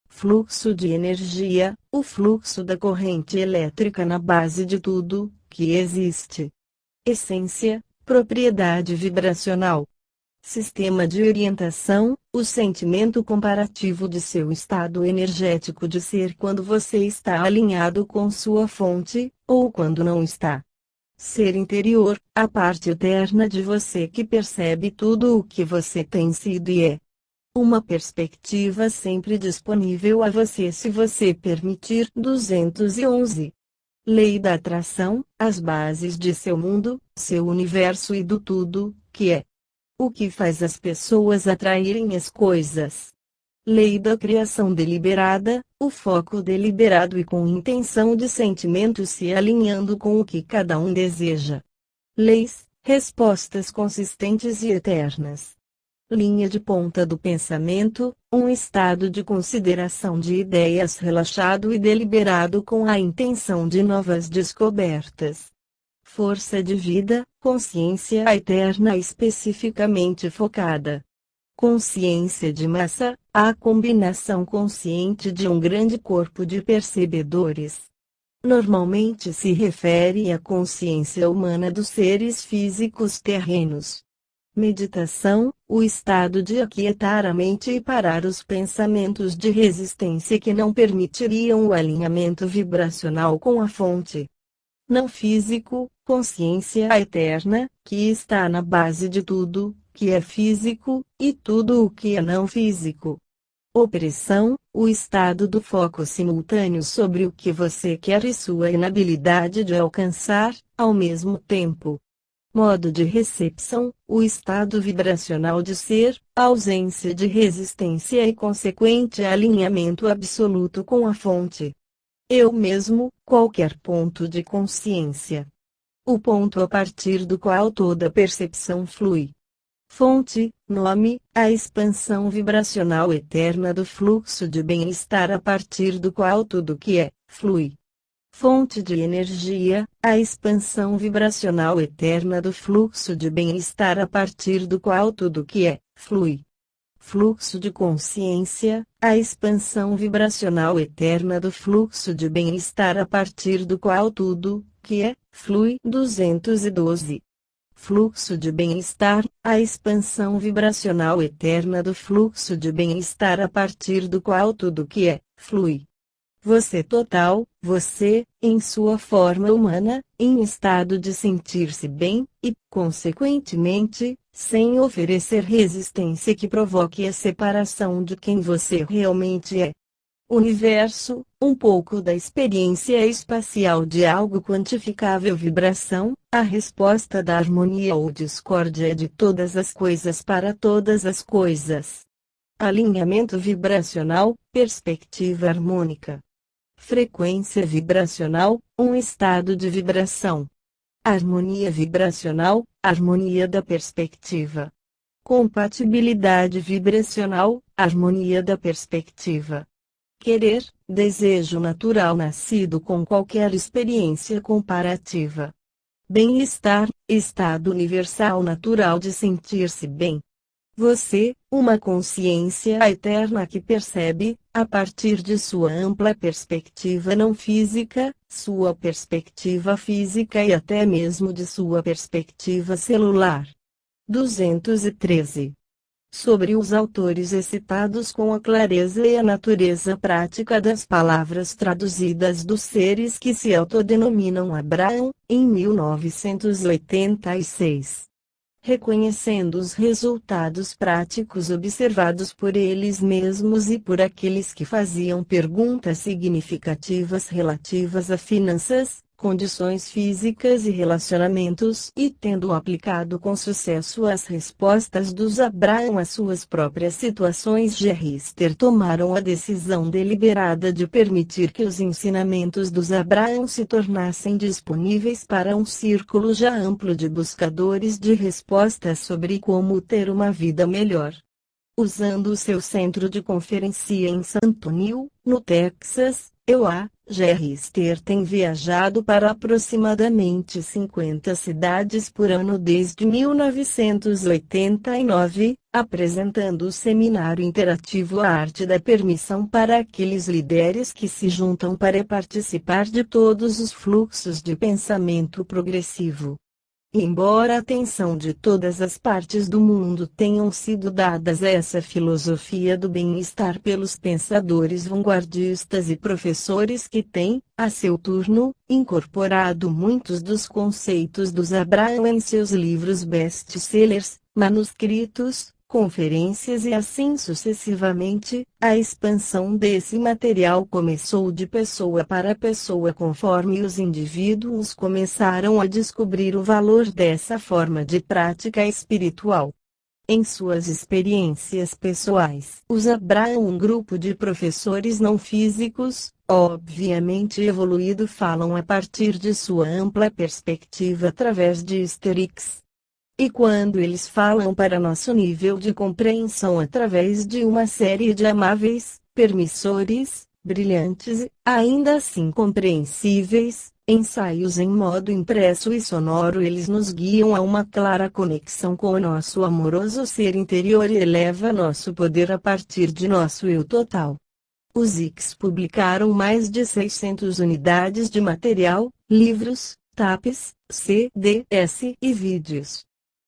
Fluxo de energia, o fluxo da corrente elétrica na base de tudo que existe. Essência, propriedade vibracional. Sistema de orientação, o sentimento comparativo de seu estado energético de ser quando você está alinhado com sua fonte, ou quando não está. Ser interior, a parte eterna de você que percebe tudo o que você tem sido e é. Uma perspectiva sempre disponível a você se você permitir. 211. Lei da atração, as bases de seu mundo, seu universo e do tudo que é. O que faz as pessoas atraírem as coisas. Lei da criação deliberada, o foco deliberado e com intenção de sentimento se alinhando com o que cada um deseja. Leis, respostas consistentes e eternas. Linha de ponta do pensamento, um estado de consideração de ideias relaxado e deliberado com a intenção de novas descobertas. Força de vida, consciência eterna especificamente focada. Consciência de massa, a combinação consciente de um grande corpo de percebedores. Normalmente se refere à consciência humana dos seres físicos terrenos. Meditação, o estado de aquietar a mente e parar os pensamentos de resistência que não permitiriam o alinhamento vibracional com a fonte. Não físico, consciência eterna, que está na base de tudo que é físico, e tudo o que é não físico. Opressão, o estado do foco simultâneo sobre o que você quer e sua inabilidade de alcançar, ao mesmo tempo. Modo de recepção, o estado vibracional de ser, ausência de resistência e consequente alinhamento absoluto com a fonte. Eu mesmo, qualquer ponto de consciência. O ponto a partir do qual toda percepção flui. Fonte, nome, a expansão vibracional eterna do fluxo de bem-estar a partir do qual tudo que é, flui. Fonte de energia, a expansão vibracional eterna do fluxo de bem-estar a partir do qual tudo que é, flui. Fluxo de consciência, a expansão vibracional eterna do fluxo de bem-estar a partir do qual tudo que é, flui. 212. Fluxo de bem-estar, a expansão vibracional eterna do fluxo de bem-estar a partir do qual tudo que é, flui. Você total, você, em sua forma humana, em estado de sentir-se bem, e, consequentemente, sem oferecer resistência que provoque a separação de quem você realmente é. universo, um pouco da experiência espacial de algo quantificável, vibração, a resposta da harmonia ou discórdia de todas as coisas para todas as coisas. Alinhamento vibracional, perspectiva harmônica. Frequência vibracional, um estado de vibração. Harmonia vibracional, harmonia da perspectiva. Compatibilidade vibracional, harmonia da perspectiva. Querer, desejo natural nascido com qualquer experiência comparativa. Bem-estar, estado universal natural de sentir-se bem. Você, uma consciência eterna que percebe, a partir de sua ampla perspectiva não física, sua perspectiva física e até mesmo de sua perspectiva celular. 213. Sobre os autores excitados com a clareza e a natureza prática das palavras traduzidas dos seres que se autodenominam Abraão, em 1986. Reconhecendo os resultados práticos observados por eles mesmos e por aqueles que faziam perguntas significativas relativas a finanças, condições físicas e relacionamentos, e tendo aplicado com sucesso as respostas dos Abraão às suas próprias situações, Gerrister tomaram a decisão deliberada de permitir que os ensinamentos dos Abraão se tornassem disponíveis para um círculo já amplo de buscadores de respostas sobre como ter uma vida melhor. Usando o seu centro de conferência em San Antonio, no Texas, EUA, Gerrister tem viajado para aproximadamente 50 cidades por ano desde 1989, apresentando o seminário interativo A Arte da Permissão para aqueles líderes que se juntam para participar de todos os fluxos de pensamento progressivo. Embora a atenção de todas as partes do mundo tenham sido dadas a essa filosofia do bem-estar pelos pensadores vanguardistas e professores que têm, a seu turno, incorporado muitos dos conceitos dos Abraão em seus livros best-sellers, manuscritos, conferências e assim sucessivamente, a expansão desse material começou de pessoa para pessoa conforme os indivíduos começaram a descobrir o valor dessa forma de prática espiritual. Em suas experiências pessoais, os Abraão, um grupo de professores não físicos, obviamente evoluído, falam a partir de sua ampla perspectiva através de Asterix. E quando eles falam para nosso nível de compreensão através de uma série de amáveis, permissores, brilhantes e, ainda assim compreensíveis, ensaios em modo impresso e sonoro, eles nos guiam a uma clara conexão com o nosso amoroso ser interior e eleva nosso poder a partir de nosso eu total. Os X publicaram mais de 600 unidades de material, livros, tapes, CDs e vídeos.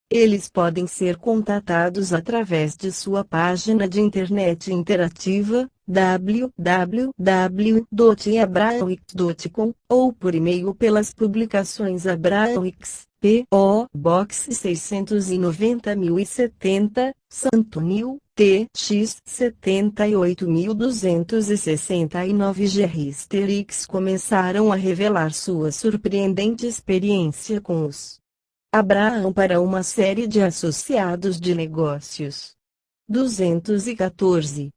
Eles podem ser contatados através de sua página de internet interativa, www.abraãox.com, ou por e-mail pelas publicações Abraãox, P.O. Box 690.070, San Antonio, TX 78269. Gerrister e X começaram a revelar sua surpreendente experiência com os Abraão para uma série de associados de negócios. 214.